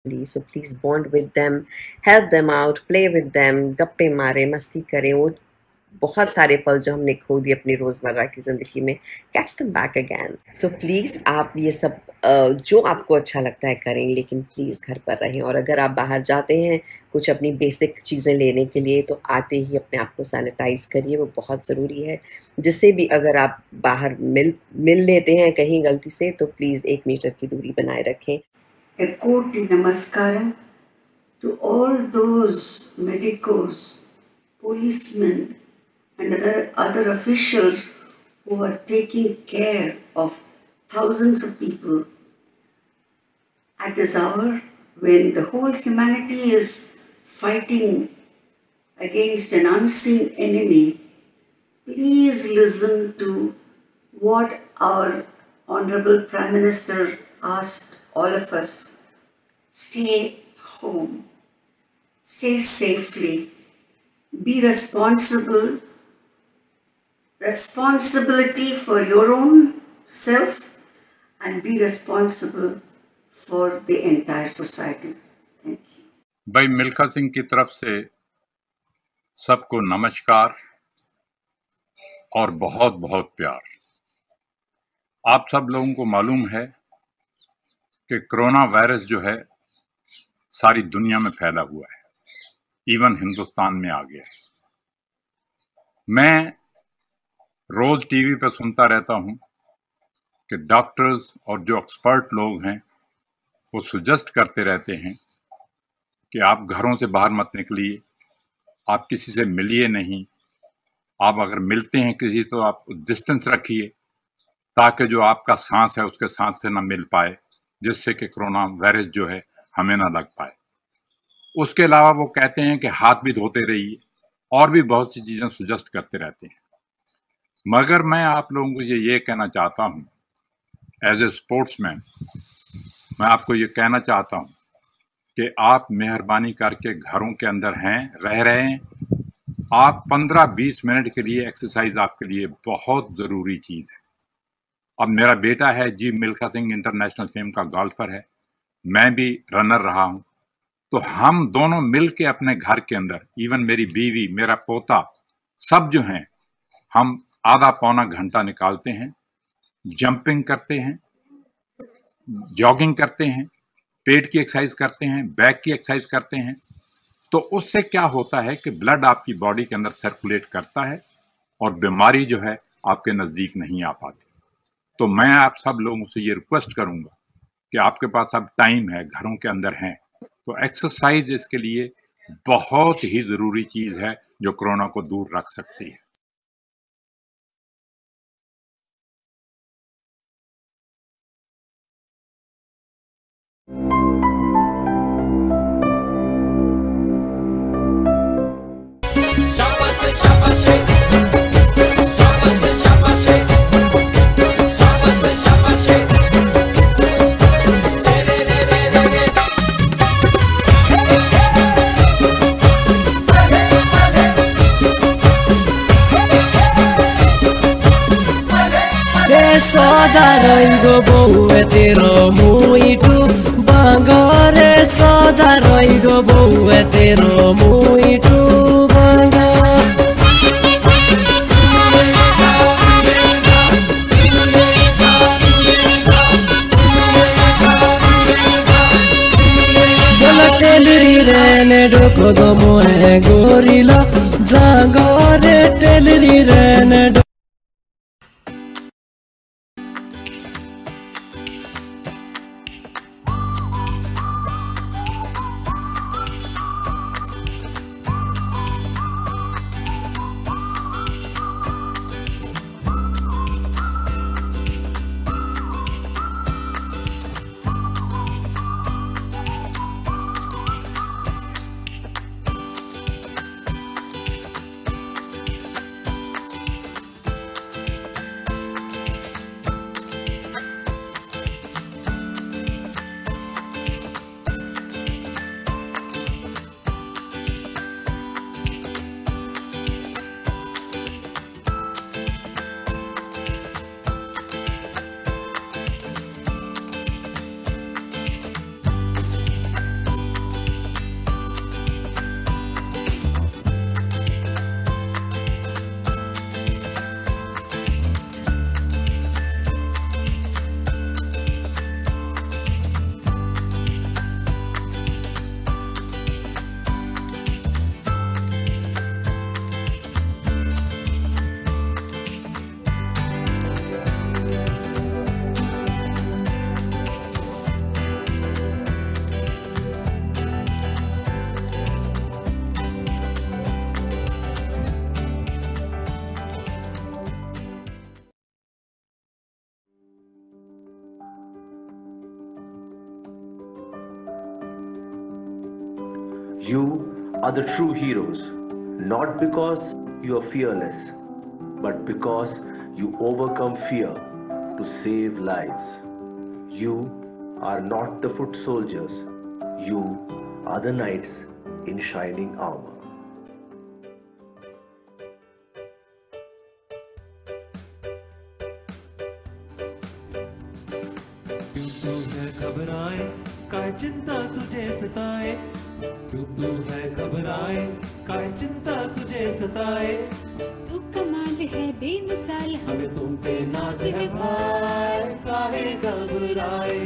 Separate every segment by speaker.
Speaker 1: So please bond with them, help them out, play with them, गप्पे मारे, मस्ती करें, वो बहुत सारे पल जो हमने खो दिए अपनी रोज़मर्रा की ज़िंदगी में, catch them back again. So please आप ये सब जो आपको अच्छा लगता है करें, लेकिन प्लीज़ घर पर रहें। और अगर आप बाहर जाते हैं कुछ अपनी बेसिक चीज़ें लेने के लिए, तो आते ही अपने आप को सैनिटाइज़ करिए, वो बहुत ज़रूरी है। जिससे भी अगर आप बाहर मिल लेते हैं कहीं गलती से, तो प्लीज़ 1 मीटर की दूरी बनाए रखें।
Speaker 2: A koti namaskaram to all those medicos, policemen and other officials who are taking care of thousands of people at this hour when the whole humanity is fighting against an unseen enemy. Please listen to what our Honorable Prime Minister asked all of us. Stay home, stay safely, be responsible, responsibility for your own self and be responsible for the entire society. Thank you.
Speaker 3: भाई मिल्खा सिंह की तरफ से सबको नमस्कार और बहुत बहुत प्यार। आप सब लोगों को मालूम है कि कोरोना वायरस जो है सारी दुनिया में फैला हुआ है, इवन हिंदुस्तान में आ गया है। मैं रोज टीवी पर सुनता रहता हूं कि डॉक्टर्स और जो एक्सपर्ट लोग हैं वो सजेस्ट करते रहते हैं कि आप घरों से बाहर मत निकलिए, आप किसी से मिलिए नहीं, आप अगर मिलते हैं किसी तो आप डिस्टेंस रखिए ताकि जो आपका सांस है उसके सांस से ना मिल पाए, जिससे कि कोरोना वायरस जो है हमें ना लग पाए। उसके अलावा वो कहते हैं कि हाथ भी धोते रहिए और भी बहुत सी चीज़ें सजेस्ट करते रहते हैं। मगर मैं आप लोगों को ये कहना चाहता हूँ, एज ए स्पोर्ट्समैन मैं आपको ये कहना चाहता हूँ कि आप मेहरबानी करके घरों के अंदर रह रहे हैं। आप 15-20 मिनट के लिए एक्सरसाइज आपके लिए बहुत ज़रूरी चीज़ है। अब मेरा बेटा है जी मिल्खा सिंह, इंटरनेशनल फेम का गोल्फर है, मैं भी रनर रहा हूँ, तो हम दोनों मिल के अपने घर के अंदर, इवन मेरी बीवी, मेरा पोता, सब जो हैं, हम आधा पौना घंटा निकालते हैं, जंपिंग करते हैं, जॉगिंग करते हैं, पेट की एक्सरसाइज करते हैं, बैक की एक्सरसाइज करते हैं। तो उससे क्या होता है कि ब्लड आपकी बॉडी के अंदर सर्कुलेट करता है और बीमारी जो है आपके नज़दीक नहीं आ पाती। तो मैं आप सब लोगों से ये रिक्वेस्ट करूंगा कि आपके पास अब टाइम है, घरों के अंदर हैं, तो एक्सरसाइज इसके लिए बहुत ही ज़रूरी चीज़ है जो कोरोना को दूर रख सकती है।
Speaker 4: सदा रहिगो बौए तेरो मुइटु बाँगरे, सदा रहिगो बौए तेरो मुइटु बाँग। टेलरी रेने डोको दो मोहे गोरिला जागरे, टेलरी रेने
Speaker 5: You are the true heroes, not because you are fearless, but because you overcome fear to save lives. You are not the foot soldiers, you are the knights in shining armor.
Speaker 6: क्यों तू है घबराए काय चिंता तुझे सताए क्यों तू है घबराए काय चिंता तुझे सताए
Speaker 7: तू कमाल है बेमिसाल
Speaker 6: हमें तुम पे नाज है भाई काहे घबराए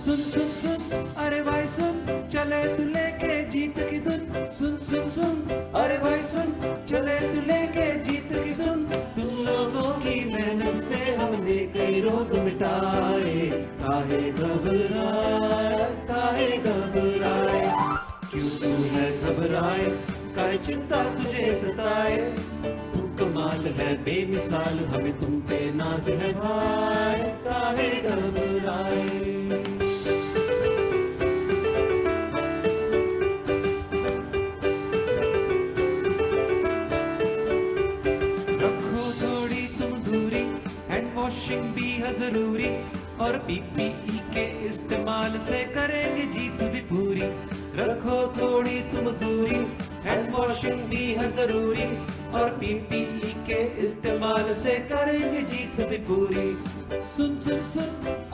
Speaker 6: सुन सुन सुन अरे भाई सुन चले तू लेके जीत की धुन सुन सुन सुन अरे भाई सुन चले तू लेके जीत की धुन तुम लोगों की मेहनत से हमने कई रोग मिटाए काहे घबराए क्यों तू है घबराए काहे चिंता तुझे सताए तू कमाल है बेमिसाल हमें तुम पे नाज है भाई काहे घबराए वॉशिंग भी है जरूरी और पीपीई के इस्तेमाल से करेंगे जीत भी पूरी रखो थोड़ी तुम दूरी हैंड वॉशिंग भी है जरूरी और पीपीई के इस्तेमाल से करेंगे जीत भी पूरी सुन सुन सुन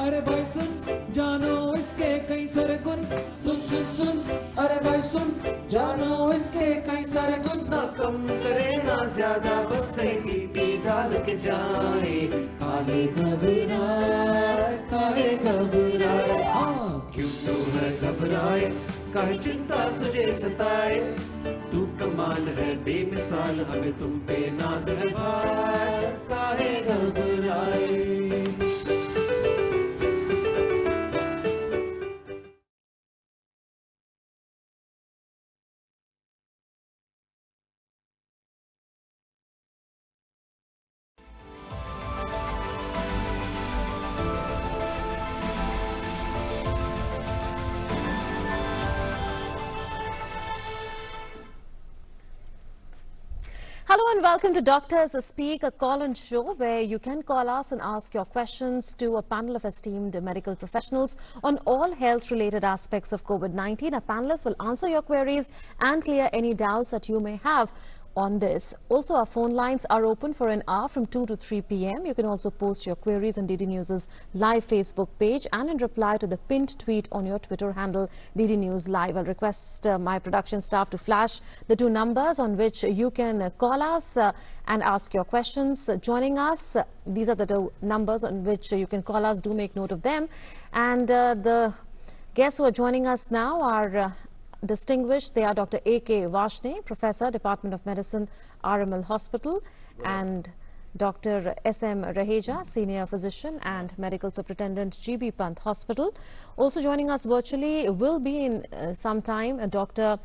Speaker 6: अरे भाई सुन जानो इसके कई सारे गुण सुन सुन सुन अरे भाई सुन जानो इसके कई सारे गुण ना कम करे ना ज्यादा बस सही पी डाल के जाए काहे घबराए हाँ क्यों तू है घबराए काहे चिंता तुझे सताए तू कमाल है बेमिसाल हमें तुम पे नाज है भाई काहे घबराए
Speaker 8: Hello and welcome to Doctors Speak, a call-in show where you can call us and ask your questions to a panel of esteemed medical professionals on all health-related aspects of COVID-19. Our panelists will answer your queries and clear any doubts that you may have on this. Also, our phone lines are open for an hour from 2 to 3 p.m. You can also post your queries on DD News' live Facebook page and in reply to the pinned tweet on your Twitter handle, DD News Live. I'll request my production staff to flash the two numbers on which you can call us and ask your questions. Joining us, these are the two numbers on which you can call us. Do make note of them. And the guests who are joining us now are distinguished. They are Dr. A.K. Varshney, Professor, Department of Medicine, RML Hospital, and Dr. S.M. Raheja, Senior Physician and Medical Superintendent, G.B. Pant Hospital. Also joining us virtually will be in some time Dr.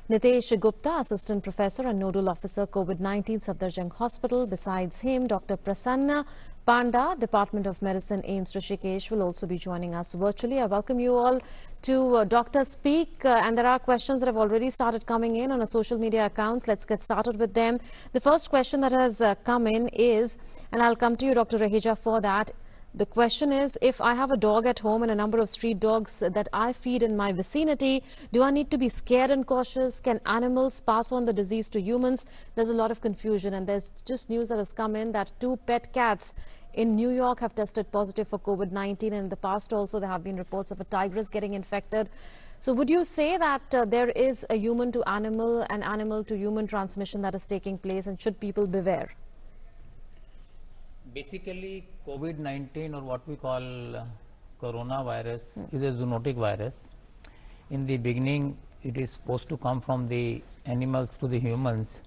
Speaker 8: Nitesh Gupta, Assistant Professor and Nodal Officer, COVID-19, Safdarjung Hospital. Besides him, Dr. Prasanna Panda, Department of Medicine, AIIMS Rishikesh, will also be joining us virtually. I welcome you all to Dr. Speak, and there are questions that have already started coming in on our social media accounts. Let's get started with them. The first question that has come in is, and I'll come to you, Dr. Raheja, for that. The question is, if I have a dog at home and a number of street dogs that I feed in my vicinity, do I need to be scared and cautious? Can animals pass on the disease to humans? There's a lot of confusion, and there's just news that has come in that 2 pet cats in New York have tested positive for COVID-19. In the past also, there have been reports of a tigress getting infected. So would you say that there is a human to animal and animal to human transmission that is taking place, and should people beware?
Speaker 9: Basically, COVID-19, or what we call coronavirus, is a zoonotic virus. In the beginning, it is supposed to come from the animals to the humans,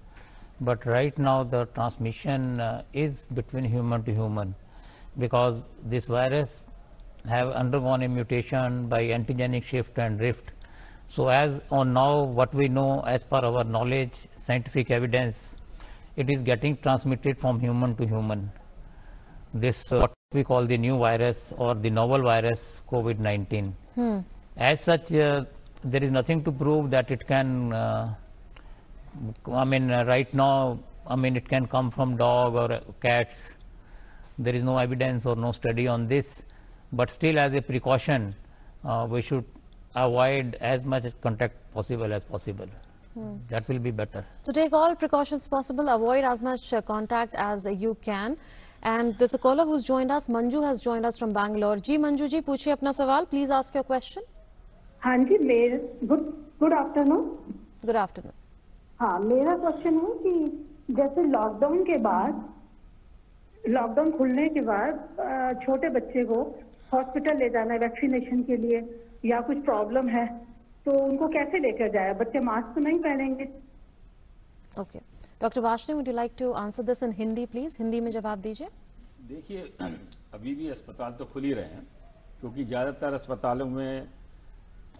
Speaker 9: but right now the transmission is between human to human, because this virus have undergone a mutation by antigenic shift and rift. So as on now, what we know as per our knowledge, scientific evidence, it is getting transmitted from human to human. This what we call the new virus or the novel virus COVID-19. As such, there is nothing to prove that it can, right now, it can come from dog or cats. There is no evidence or no study on this, but still as a precaution, we should avoid as much contact possible as possible. That will be better.
Speaker 8: So take all precautions possible, avoid as much contact as you can. And there's a caller who's joined us. Manju has joined us from Bangalore. जी मंजू जी पूछिए अपना सवाल. Please ask your question.
Speaker 10: हाँ जी, good afternoon.
Speaker 8: Good afternoon.
Speaker 10: हाँ, मेरा question है कि जैसे lockdown खुलने के बाद छोटे बच्चे को हॉस्पिटल ले जाना है वैक्सीनेशन के लिए या कुछ प्रॉब्लम है तो उनको कैसे लेकर जाए? बच्चे मास्क तो नहीं पहनेंगे.
Speaker 8: Okay, doctor Varshney, would you like to answer this in Hindi please? Hindi में जवाब दीजिए.
Speaker 11: देखिए, अभी भी अस्पताल तो खुल ही रहे हैं क्योंकि ज़्यादातर अस्पतालों में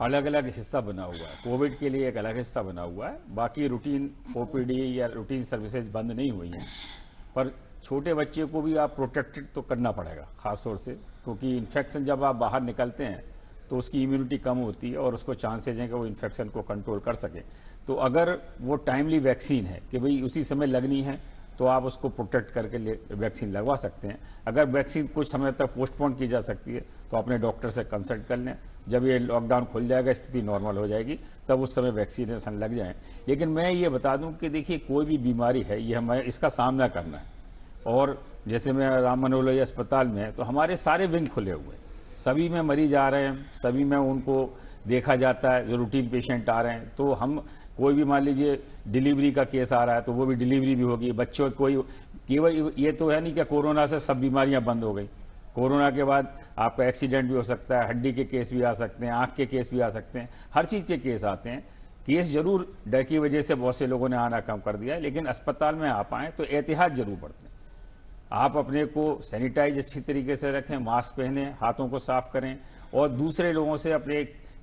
Speaker 11: अलग अलग हिस्सा बना हुआ है. कोविड के लिए एक अलग हिस्सा बना हुआ है, बाकी रूटीन ओपीडी या रूटीन सर्विसेज बंद नहीं हुई हैं. पर छोटे बच्चे को भी आप प्रोटेक्टेड तो करना पड़ेगा ख़ास तौर से, क्योंकि इन्फेक्शन जब आप बाहर निकलते हैं तो उसकी इम्यूनिटी कम होती है और उसको चांसेज हैं कि वो इन्फेक्शन को कंट्रोल कर सके. तो अगर वो टाइमली वैक्सीन है कि भाई उसी समय लगनी है तो आप उसको प्रोटेक्ट करके वैक्सीन लगवा सकते हैं. अगर वैक्सीन कुछ समय तक पोस्टपोन की जा सकती है तो अपने डॉक्टर से कंसल्ट कर लें. जब ये लॉकडाउन खुल जाएगा, स्थिति नॉर्मल हो जाएगी, तब उस समय वैक्सीनेशन लग जाए. लेकिन मैं ये बता दूं कि देखिए, कोई भी बीमारी है ये हमें इसका सामना करना है. और जैसे मैं राम मनोहर अस्पताल में है तो हमारे सारे विंग खुले हुए हैं, सभी में मरीज आ रहे हैं, सभी में उनको देखा जाता है. जो रूटीन पेशेंट आ रहे हैं तो हम कोई भी मान लीजिए डिलीवरी का केस आ रहा है तो वो भी डिलीवरी भी होगी. बच्चों कोई केवल ये तो है नहीं कि कोरोना से सब बीमारियां बंद हो गई. कोरोना के बाद आपका एक्सीडेंट भी हो सकता है, हड्डी के केस भी आ सकते हैं, आंख के केस भी आ सकते हैं, हर चीज़ के केस आते हैं. केस जरूर डर की वजह से बहुत से लोगों ने आना कम कर दिया है, लेकिन अस्पताल में आ पाएँ तो एहतियात जरूर बरतें. आप अपने को सैनिटाइज अच्छी तरीके से रखें, मास्क पहने, हाथों को साफ करें और दूसरे लोगों से अपने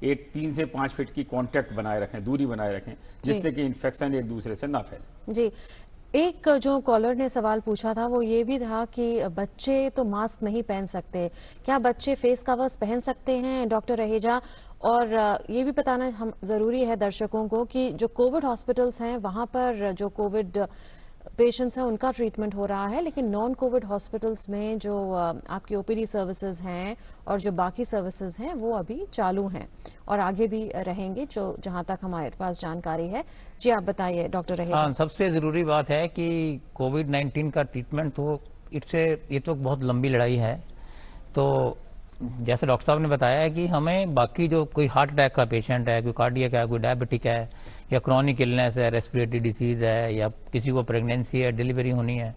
Speaker 11: एक 3 से 5 फीट की कांटेक्ट बनाए रखें, दूरी बनाए रखें, जिससे कि इन्फेक्शन एक दूसरे से ना फैले.
Speaker 8: जी, एक जो कॉलर ने सवाल पूछा था वो ये भी था कि बच्चे तो मास्क नहीं पहन सकते, क्या बच्चे फेस कवर्स पहन सकते हैं डॉक्टर रहेजा? और ये भी बताना हम ज़रूरी है दर्शकों को कि जो कोविड हॉस्पिटल्स हैं वहाँ पर जो कोविड पेशेंट्स हैं उनका ट्रीटमेंट हो रहा है, लेकिन नॉन कोविड हॉस्पिटल्स में जो आपकी ओपीडी सर्विसेज हैं और जो बाकी सर्विसेज हैं वो अभी चालू हैं और आगे भी रहेंगे, जो जहां तक हमारे पास जानकारी है. जी आप बताइए डॉक्टर रहेजा.
Speaker 9: हाँ, सबसे ज़रूरी बात है कि कोविड-19 का ट्रीटमेंट तो ये तो बहुत लंबी लड़ाई है. तो जैसे डॉक्टर साहब ने बताया है कि हमें बाकी जो कोई हार्ट अटैक का पेशेंट है, कोई कार्डियक है, कोई डायबिटिक है या क्रॉनिक इलनेस है, रेस्पिरेटरी डिसीज़ है या किसी को प्रेगनेंसी है, डिलीवरी होनी है,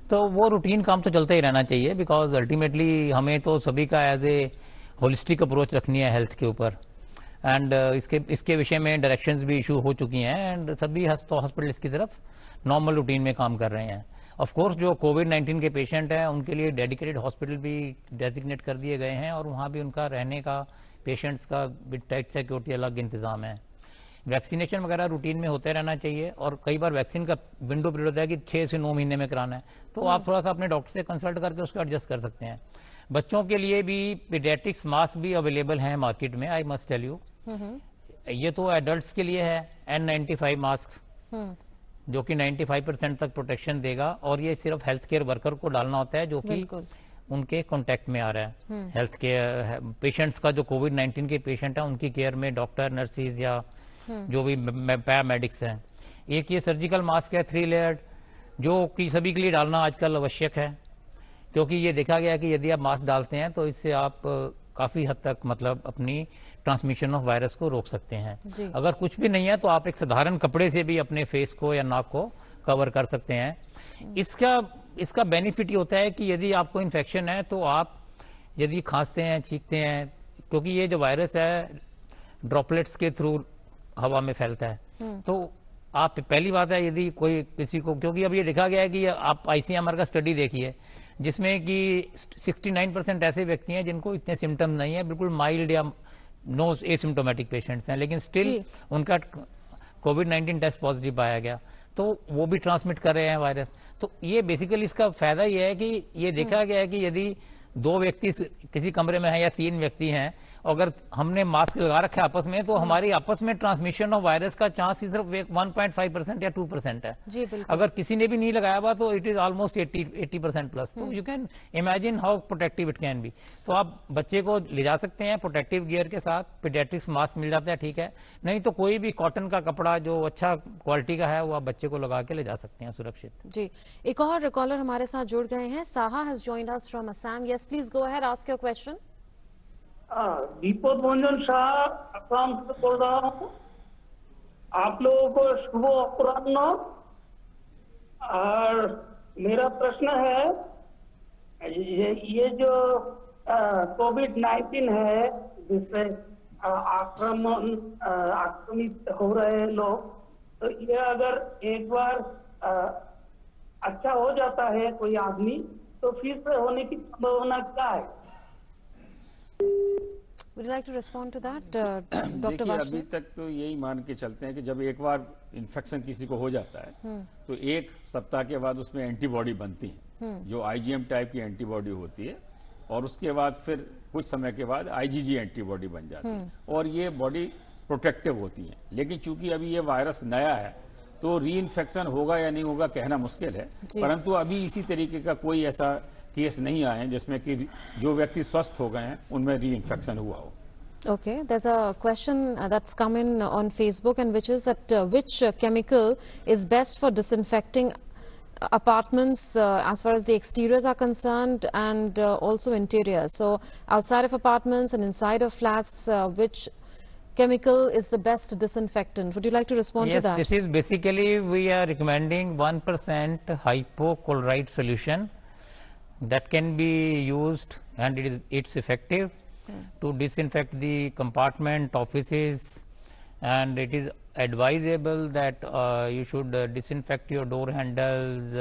Speaker 9: तो वो रूटीन काम तो चलता ही रहना चाहिए. बिकॉज अल्टीमेटली हमें तो सभी का एज ए होलिस्टिक अप्रोच रखनी है हेल्थ के ऊपर. एंड इसके विषय में डायरेक्शंस भी इशू हो चुकी हैं एंड सभी हॉस्पिटल्स की तरफ नॉर्मल रूटीन में काम कर रहे हैं. ऑफ कोर्स जो कोविड-19 के पेशेंट हैं उनके लिए डेडिकेटेड हॉस्पिटल भी डेजिग्नेट कर दिए गए हैं और वहाँ भी उनका रहने का, पेशेंट्स का विद टाइट सिक्योरिटी अलग इंतजाम है. वैक्सीनेशन वगैरह रूटीन में होते रहना चाहिए और कई बार वैक्सीन का विंडो पीरियड होता है कि 6 से 9 महीने में कराना है, तो आप थोड़ा सा अपने डॉक्टर से कंसल्ट करके उसको एडजस्ट कर सकते हैं. बच्चों के लिए भी पीडियाट्रिक्स मास्क भी अवेलेबल हैं मार्केट में, आई मस्ट टेल यू. ये तो एडल्ट्स के लिए है N95 मास्क जो कि 95% तक प्रोटेक्शन देगा और ये सिर्फ हेल्थ केयर वर्कर को डालना होता है जो कि उनके कांटेक्ट में आ रहा है. हेल्थ केयर पेशेंट्स का जो कोविड-19 के पेशेंट है उनकी केयर में डॉक्टर, नर्सिस या जो भी पैरामेडिक्स हैं. एक ये सर्जिकल मास्क है 3 लेयर्ड जो कि सभी के लिए डालना आजकल आवश्यक है, क्योंकि ये देखा गया कि यदि आप मास्क डालते हैं तो इससे आप काफ़ी हद तक मतलब अपनी ट्रांसमिशन ऑफ वायरस को रोक सकते हैं. अगर कुछ भी नहीं है तो आप एक साधारण कपड़े से भी अपने फेस को या नाक को कवर कर सकते हैं. इसका बेनिफिट ये होता है कि यदि आपको इन्फेक्शन है तो आप यदि खांसते हैं, छींकते हैं, क्योंकि ये जो वायरस है ड्रॉपलेट्स के थ्रू हवा में फैलता है, तो आप पहली बात है यदि कोई किसी को, क्योंकि अब ये देखा गया है कि आप ICMR का स्टडी देखिए जिसमें कि 69% ऐसे व्यक्ति हैं जिनको इतने सिम्टम नहीं है, बिल्कुल माइल्ड या नो एसिम्टोमेटिक पेशेंट्स हैं, लेकिन स्टिल उनका कोविड-19 टेस्ट पॉजिटिव पाया गया, तो वो भी ट्रांसमिट कर रहे हैं वायरस. तो ये बेसिकली इसका फायदा ये है कि ये देखा गया है कि यदि 2 व्यक्ति किसी कमरे में हैं या 3 व्यक्ति हैं अगर हमने मास्क लगा रखा है आपस में, तो हमारी आपस में ट्रांसमिशन ऑफ वायरस का चांस सिर्फ 1.5% या 2% है।
Speaker 8: जी बिल्कुल।
Speaker 9: अगर किसी ने भी नहीं लगाया हुआ तो इट इज ऑलमोस्ट 80% प्लस। तो you can imagine how protective it can be. तो आप बच्चे को ले जा सकते हैं प्रोटेक्टिव गियर के साथ, पीडियाट्रिक्स मास्क मिल जाता है, ठीक है, नहीं तो कोई भी कॉटन का कपड़ा जो अच्छा क्वालिटी का है वो आप बच्चे को लगा के ले जा सकते हैं सुरक्षित।
Speaker 8: जी, एक और कॉलर हमारे साथ जुड़ गए हैं। Saha has joined us from Assam. Yes please go ahead, ask your question.
Speaker 12: Deepak Ranjan Shah Assam से बोल रहा हूँ। आप लोगों को शुभ अपराह्न। और मेरा प्रश्न है, ये जो कोविड-19 है जिससे आक्रमित हो रहे हैं लोग, तो ये अगर एक बार अच्छा हो जाता है कोई आदमी, तो फिर से होने की संभावना क्या है?
Speaker 8: Would you like to respond to that, Dr.
Speaker 11: देखिए,
Speaker 8: Varshney?
Speaker 11: अभी तक तो यही मान के चलते हैं कि जब एक बार इन्फेक्शन किसी को हो जाता है तो एक सप्ताह के बाद उसमें एंटीबॉडी बनती है, जो आईजीएम टाइप की एंटीबॉडी होती है, और उसके बाद फिर कुछ समय के बाद आईजीजी एंटीबॉडी बन जाती है, और ये बॉडी प्रोटेक्टिव होती है। लेकिन चूंकि अभी ये वायरस नया है तो री इन्फेक्शन होगा या नहीं होगा कहना मुश्किल है, परंतु अभी इसी तरीके का कोई ऐसा केस नहीं आए हैं जिसमें कि जो व्यक्ति स्वस्थ हो गए हैं उनमें री इन्फेक्शन हुआ हो।
Speaker 8: Okay, there's a question that's come in on Facebook, and which is that which chemical is best for disinfecting apartments as far as the exteriors are concerned, and also interiors. So outside of apartments and inside of flats, which chemical is the best disinfectant? Would you like to respond to that?
Speaker 9: Yes, this is basically we are recommending 1% hypochlorite solution that can be used, and it's effective to disinfect the compartment, offices, and it is advisable that you should disinfect your door handles,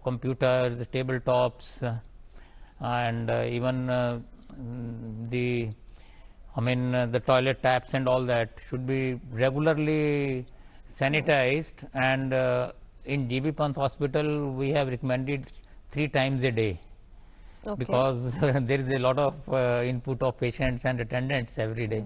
Speaker 9: computers, tabletops, and even the toilet taps and all that should be regularly sanitized. And in GB Pant Hospital we have recommended 3 times a day. Okay. Because there is a lot of input of patients and attendants every day.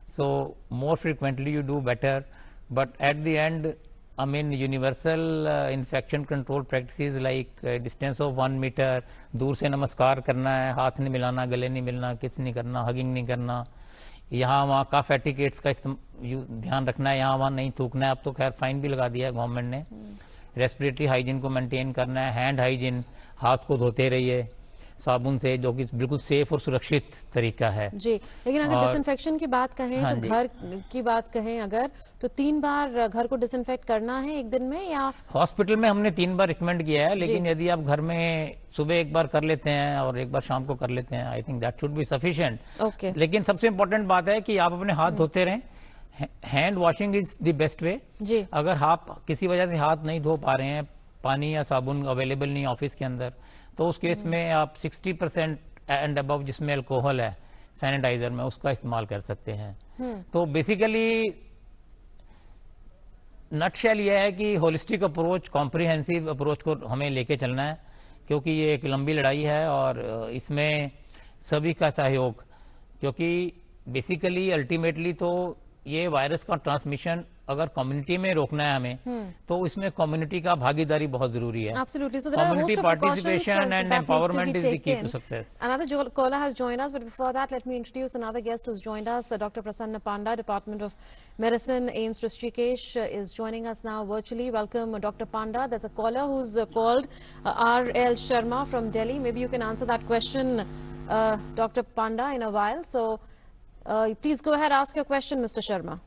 Speaker 9: So more frequently you do better, but at the end, universal infection control practices like distance of 1 meter, दूर से नमस्कार करना है, हाथ नहीं मिलाना, गले नहीं मिलना, किस नहीं करना, हगिंग नहीं करना, यहाँ वहाँ कफ एटिकेट्स का ध्यान रखना है, यहाँ वहाँ नहीं थूकना है। अब तो खैर फाइन भी लगा दिया है गवर्नमेंट ने। रेस्पिरेटरी हाइजीन को मेंटेन करना है, हैंड हाइजीन, हाथ को धोते रहिए साबुन से, जो कि बिल्कुल सेफ और सुरक्षित तरीका है।
Speaker 8: जी, लेकिन अगर डिसइंफेक्शन की बात कहें तो घर की बात कहें अगर, तो 3 बार घर को डिसइंफेक्ट करना है एक दिन में, या
Speaker 9: हॉस्पिटल में हमने 3 बार रिकमेंड किया है, लेकिन यदि आप घर में सुबह एक बार कर लेते हैं और एक बार शाम को कर लेते हैं, I think that should be sufficient. लेकिन सबसे इम्पोर्टेंट बात है कि आप अपने हाथ धोते रहें। Hand washing is the best way. अगर आप किसी वजह से हाथ नहीं धो पा रहे हैं, पानी या साबुन अवेलेबल नहीं ऑफिस के अंदर, तो उस केस में आप 60% एंड अबव जिसमें अल्कोहल है सैनिटाइजर में, उसका इस्तेमाल कर सकते हैं। तो बेसिकली नटशेल यह है कि होलिस्टिक अप्रोच, कॉम्प्रिहेंसिव अप्रोच को हमें लेके चलना है, क्योंकि ये एक लंबी लड़ाई है और इसमें सभी का सहयोग, क्योंकि बेसिकली अल्टीमेटली तो ये वायरस का ट्रांसमिशन अगर कम्युनिटी में रोकना है हमें, तो इसमें कम्युनिटी का भागीदारी बहुत जरूरी है।
Speaker 8: Absolutely. So there are a host of
Speaker 9: participation and empowerment is the key to success.
Speaker 8: Another caller has joined us, but before that, let me introduce another guest who's joined us. Dr. Prasanna Panda, Department of Medicine, AIIMS Rishikesh, is joining us now virtually. Welcome, Dr. Panda. There's a caller who's called R.L. Sharma from Delhi. Maybe you can answer that question, Dr. Panda, in a while. So please go ahead, ask your question, Mr. Sharma.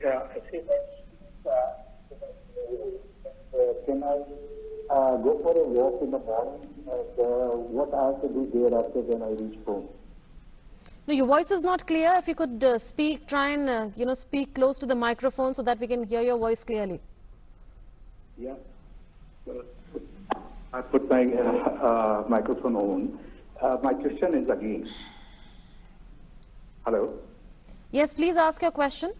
Speaker 13: Yeah, I see that. Can I go for a walk in the morning? What I have to do thereafter when I reach home?
Speaker 8: No, your voice is not clear. If you could speak, try and speak close to the microphone so that we can hear your voice clearly.
Speaker 13: Yeah. I put my microphone on. My question is again. Hello.
Speaker 8: Yes, please ask your question.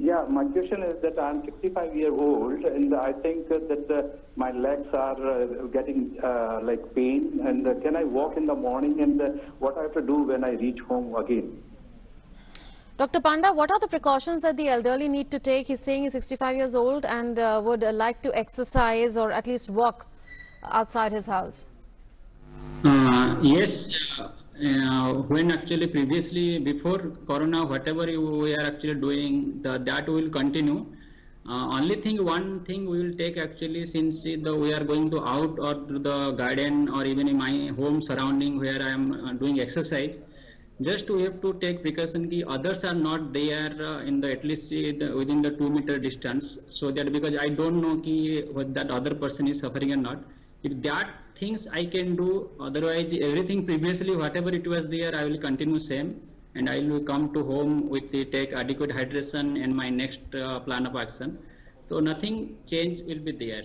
Speaker 13: Yeah, my question is that I'm 65-year-old and I think that my legs are getting like pain, and can I walk in the morning, and what I have to do when I reach home again?
Speaker 8: Dr. Panda, what are the precautions that the elderly need to take? He's saying he's 65 years old and would like to exercise or at least walk outside his house.
Speaker 14: Yes, when actually previously before Corona, whatever we are actually doing, that will continue. One thing we will take actually, since we are going to out or to the garden or even in my home surrounding where I am doing exercise, just we have to take precaution that others are not there in the at least within the 2-meter distance, so that because I don't know what that other person is suffering or not. If that things I can do, otherwise everything previously whatever it was there I will continue same, and I will come to home with the take adequate hydration and my next plan of action. So nothing change will be there.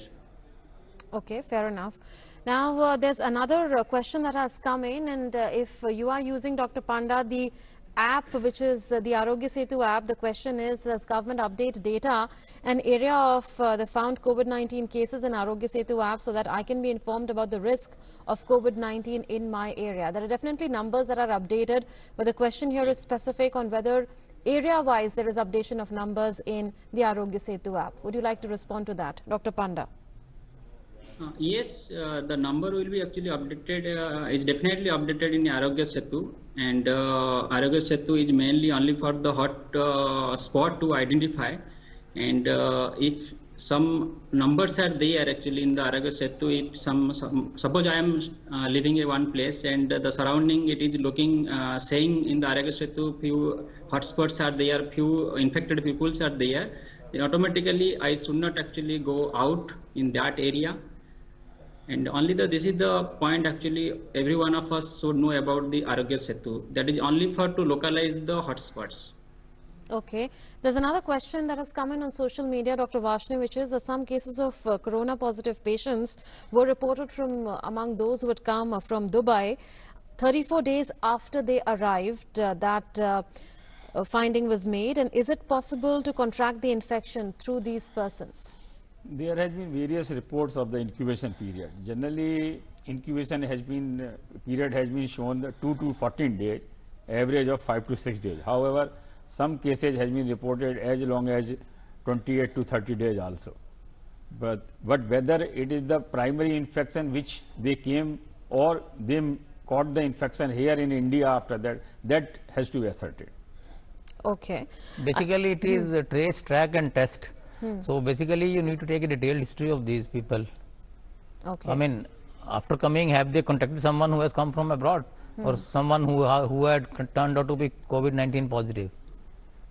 Speaker 8: Okay, fair enough. Now there's another question that has come in, and if you are using, Dr. Panda, the app which is the Arogya Setu app, the question is, does government update data and area of the found COVID-19 cases in Arogya Setu app so that I can be informed about the risk of COVID-19 in my area? There are definitely numbers that are updated, but the question here is specific on whether area-wise there is updation of numbers in the Arogya Setu app. Would you like to respond to that, Dr. Panda?
Speaker 14: Yes, the number will be actually updated, is definitely updated in Arogya Setu, and Arogya Setu is mainly only for the hot spot to identify, and if some numbers are there actually in the Arogya Setu, if suppose I am living in one place and the surrounding it is looking, saying in the Arogya Setu few hotspots are there, few infected peoples are there, then automatically I should not actually go out in that area. And only this is the point actually every one of us should know about the Arogya Setu. That is only for to localize the hotspots.
Speaker 8: Okay. There's another question that has come in on social media, Dr. Varshney, which is some cases of corona positive patients were reported from among those who had come from Dubai 34 days after they arrived. That finding was made. And is it possible to contract the infection through these persons?
Speaker 11: There has been various reports of the incubation period. Generally, incubation period has been shown 2 to 14 days, average of 5 to 6 days. However, some cases has been reported as long as 28 to 30 days also. But whether it is the primary infection which they came or they caught the infection here in India after that, that has to be ascertained.
Speaker 8: Okay.
Speaker 9: Basically, it is trace, track and test. So basically you need to take a detailed history of these people.
Speaker 8: Okay.
Speaker 9: I mean, after coming, have they contacted someone who has come from abroad or someone who had turned out to be COVID-19 positive?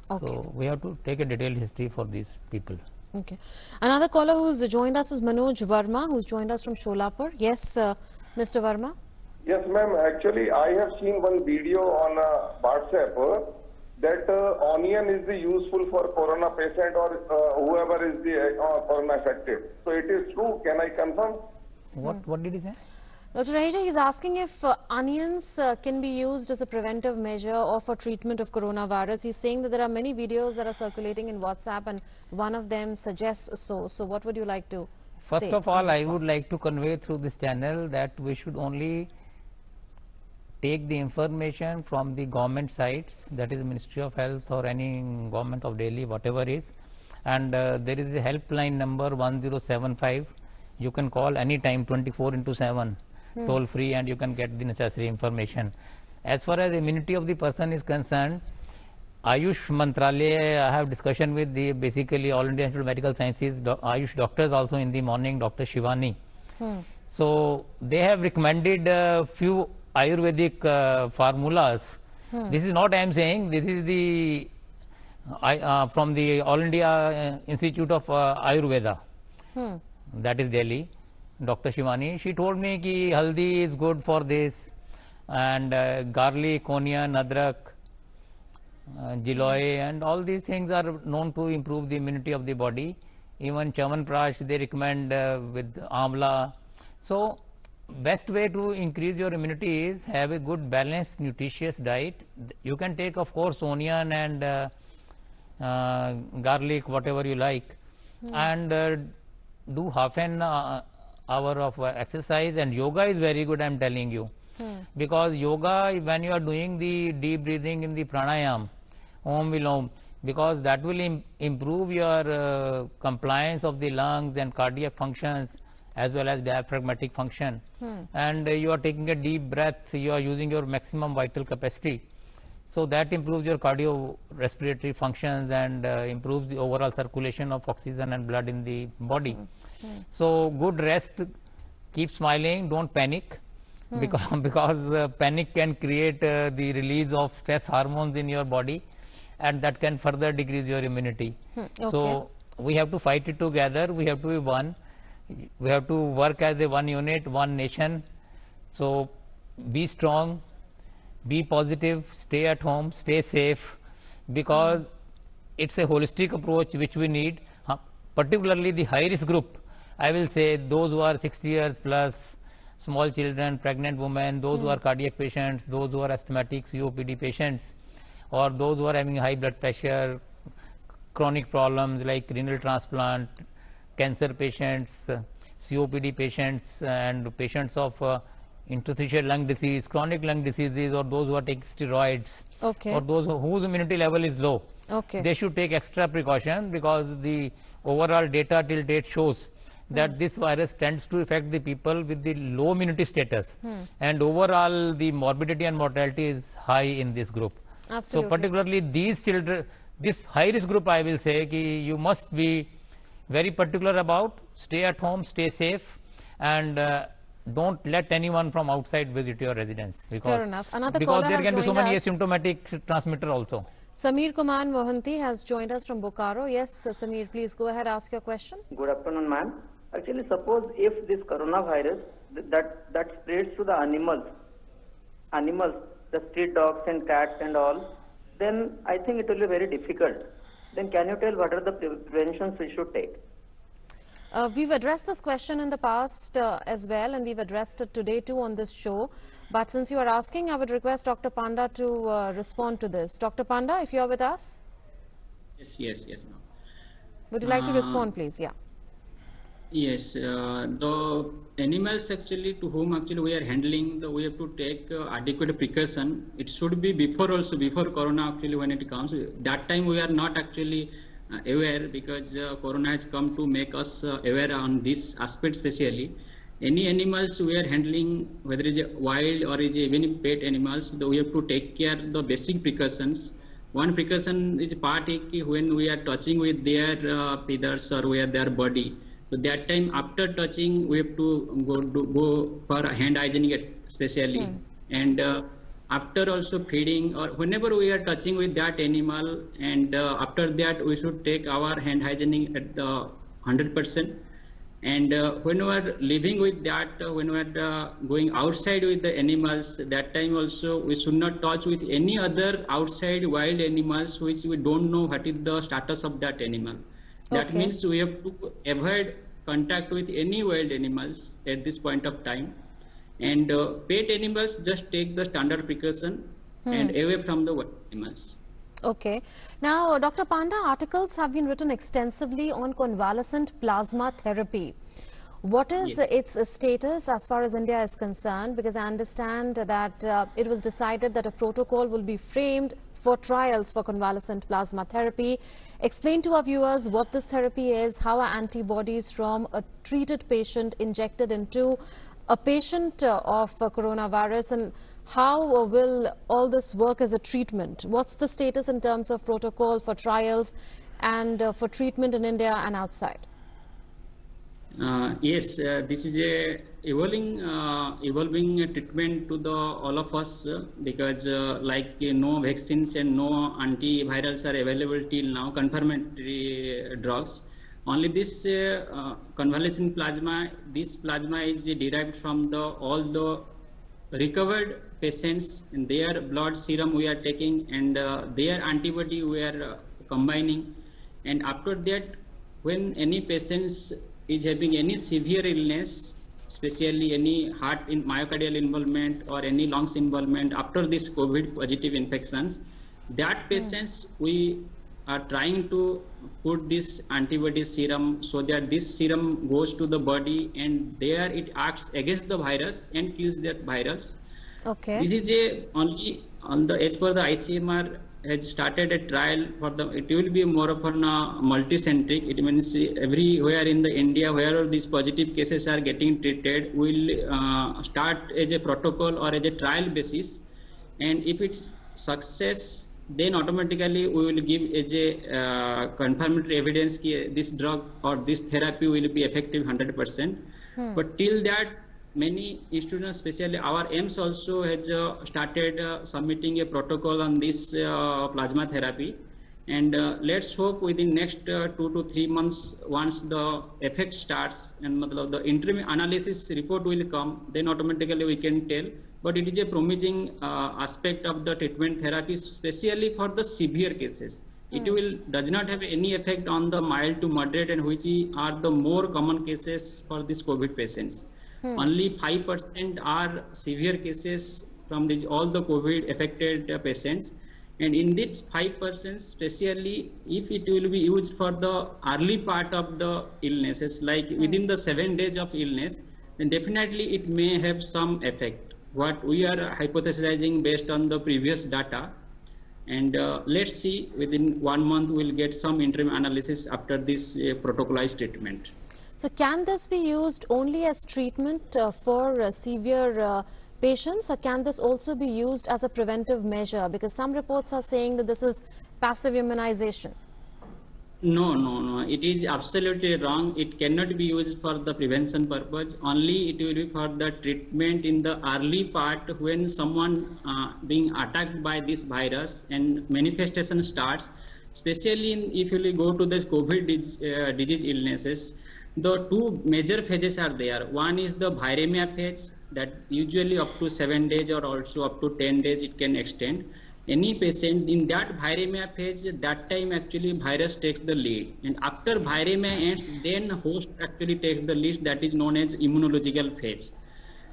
Speaker 8: Okay.
Speaker 9: So we have to take a detailed history for these people.
Speaker 8: Okay. Another caller who's joined us is Manoj Verma, who's joined us from Sholapur. Yes, Mr. Verma.
Speaker 15: Yes, ma'am. Actually, I have seen one video on WhatsApp that onion is useful for corona patient or whoever is the corona affected. So it is true. Can I confirm?
Speaker 9: What did he say?
Speaker 8: Dr. Raheja, he's asking if onions can be used as a preventive measure or for treatment of coronavirus. He's saying that there are many videos that are circulating in WhatsApp and one of them suggests so. So what would you like to say?
Speaker 9: First of all, I would like to convey through this channel that we should only take the information from the government sites, that is Ministry of Health or any government of Delhi, whatever is, and there is a helpline number 1075. You can call anytime 24/7 toll free, and you can get the necessary information. As far as immunity of the person is concerned, Ayush Mantralaya, I have discussion with the basically All India Institute of Medical Sciences, Ayush doctors also in the morning, Dr. Shivani. So they have recommended a few Ayurvedic formulas. This is not I am saying, this is the from the All India Institute of Ayurveda, that is Delhi, Dr. Shivani. She told me ki haldi is good for this, and garlic, onion, adrak, giloy, and all these things are known to improve the immunity of the body. Even Chawanprash they recommend with amla. So best way to increase your immunity is have a good balanced nutritious diet. You can take of course onion and garlic, whatever you like, and do half an hour of exercise. And yoga is very good, I'm telling you, because yoga, when you are doing the deep breathing in the pranayam, Om Vilom, because that will improve your compliance of the lungs and cardiac functions as well as diaphragmatic function. And you are taking a deep breath, you are using your maximum vital capacity. So that improves your cardiorespiratory functions and improves the overall circulation of oxygen and blood in the body. So good rest, keep smiling, don't panic, because panic can create the release of stress hormones in your body, and that can further decrease your immunity. So we have to fight it together, we have to be one, we have to work as a one unit, one nation. So be strong, be positive, stay at home, stay safe, because it's a holistic approach which we need, particularly the high risk group. I will say those who are 60 years plus, small children, pregnant women, those who are cardiac patients, those who are asthmatic, COPD patients, or those who are having high blood pressure, chronic problems like renal transplant, cancer patients, COPD patients, and patients of interstitial lung disease, chronic lung diseases, or those who are taking steroids, or those whose immunity level is low. They should take extra precaution, because the overall data till date shows that this virus tends to affect the people with the low immunity status, and overall the morbidity and mortality is high in this group. So particularly these children, this high risk group, I will say ki you must be very particular about, stay at home, stay safe, and don't let anyone from outside visit your residence, because,
Speaker 8: fair enough. Another
Speaker 9: because there can be so many
Speaker 8: us.
Speaker 9: asymptomatic transmitter also.
Speaker 8: Samir Kumar Mohanty has joined us from Bokaro. Yes, Samir, please go ahead, ask your question.
Speaker 16: Good afternoon, ma'am. Actually, suppose if this coronavirus that spreads to the animals, the street dogs and cats and all, then I think it will be very difficult. Then can you tell what are the preventions we should take?
Speaker 8: We've addressed this question in the past as well, and we've addressed it today too on this show. But since you are asking, I would request Dr. Panda to respond to this. Dr. Panda, if you are with us?
Speaker 14: Yes, ma'am.
Speaker 8: Would you like to respond, please? Yeah.
Speaker 14: Yes, the animals actually to whom actually we are handling, we have to take adequate precaution. It should be before corona actually when it comes. That time we are not actually aware, because corona has come to make us aware on this aspect especially. Any animals we are handling, whether it is wild or is even pet animals, we have to take care of the basic precautions. One precaution is part when we are touching with their feathers or with their body. So that time after touching, we have to go for hand hygiene especially. And after also feeding, or whenever we are touching with that animal, and after that we should take our hand hygiene at the 100%. And when we are living with that, when we are going outside with the animals, that time also we should not touch with any other outside wild animals which we don't know what is the status of that animal. That means we have to avoid contact with any wild animals at this point of time. And pet animals, just take the standard precaution and away from the wild animals.
Speaker 8: Okay. Now, Dr. Panda, articles have been written extensively on convalescent plasma therapy. What is its status as far as India is concerned? Because I understand that it was decided that a protocol will be framed for trials for convalescent plasma therapy. Explain to our viewers what this therapy is, how are antibodies from a treated patient injected into a patient of coronavirus, and how will all this work as a treatment? What's the status in terms of protocol for trials and for treatment in India and outside?
Speaker 14: Yes, this is a evolving treatment to the all of us, because like no vaccines and no antivirals are available till now, confirmatory drugs. Only this convalescent plasma, this plasma is derived from all the recovered patients, and their blood serum we are taking, and their antibody we are combining. And after that, when any patients is having any severe illness, especially any heart in myocardial involvement or any lungs involvement after this COVID positive infections, that patients we are trying to put this antibody serum so that this serum goes to the body and there it acts against the virus and kills that virus.
Speaker 8: Okay.
Speaker 14: This is a only on the as per the ICMR has started a trial for the. It will be more of an multi-centric. It means everywhere in the India where these positive cases are getting treated, will start as a protocol or as a trial basis, and if it's success, then automatically we will give as a confirmatory evidence that this drug or this therapy will be effective 100%. But till that, many students, especially our AIMS also has started submitting a protocol on this plasma therapy, and let's hope within next 2 to 3 months, once the effect starts and the interim analysis report will come, then automatically we can tell. But it is a promising aspect of the treatment therapy, especially for the severe cases. It does not have any effect on the mild to moderate, and which are the more common cases for these COVID patients. Only 5% are severe cases from these all the COVID affected patients, and in this 5%, especially if it will be used for the early part of the illnesses, like within the 7 days of illness, then definitely it may have some effect. What we are hypothesizing based on the previous data, and let's see, within 1 month we'll get some interim analysis after this protocolized treatment.
Speaker 8: So can this be used only as treatment for severe patients, or can this also be used as a preventive measure? Because some reports are saying that this is passive immunization.
Speaker 14: No. It is absolutely wrong. It cannot be used for the prevention purpose. Only it will be for the treatment in the early part when someone being attacked by this virus and manifestation starts. Especially if you go to this COVID disease illnesses, the two major phases are there. One is the viremia phase, that usually up to 7 days or also up to 10 days it can extend. Any patient in that viremia phase, that time actually virus takes the lead, and after viremia ends, then host actually takes the lead, that is known as immunological phase.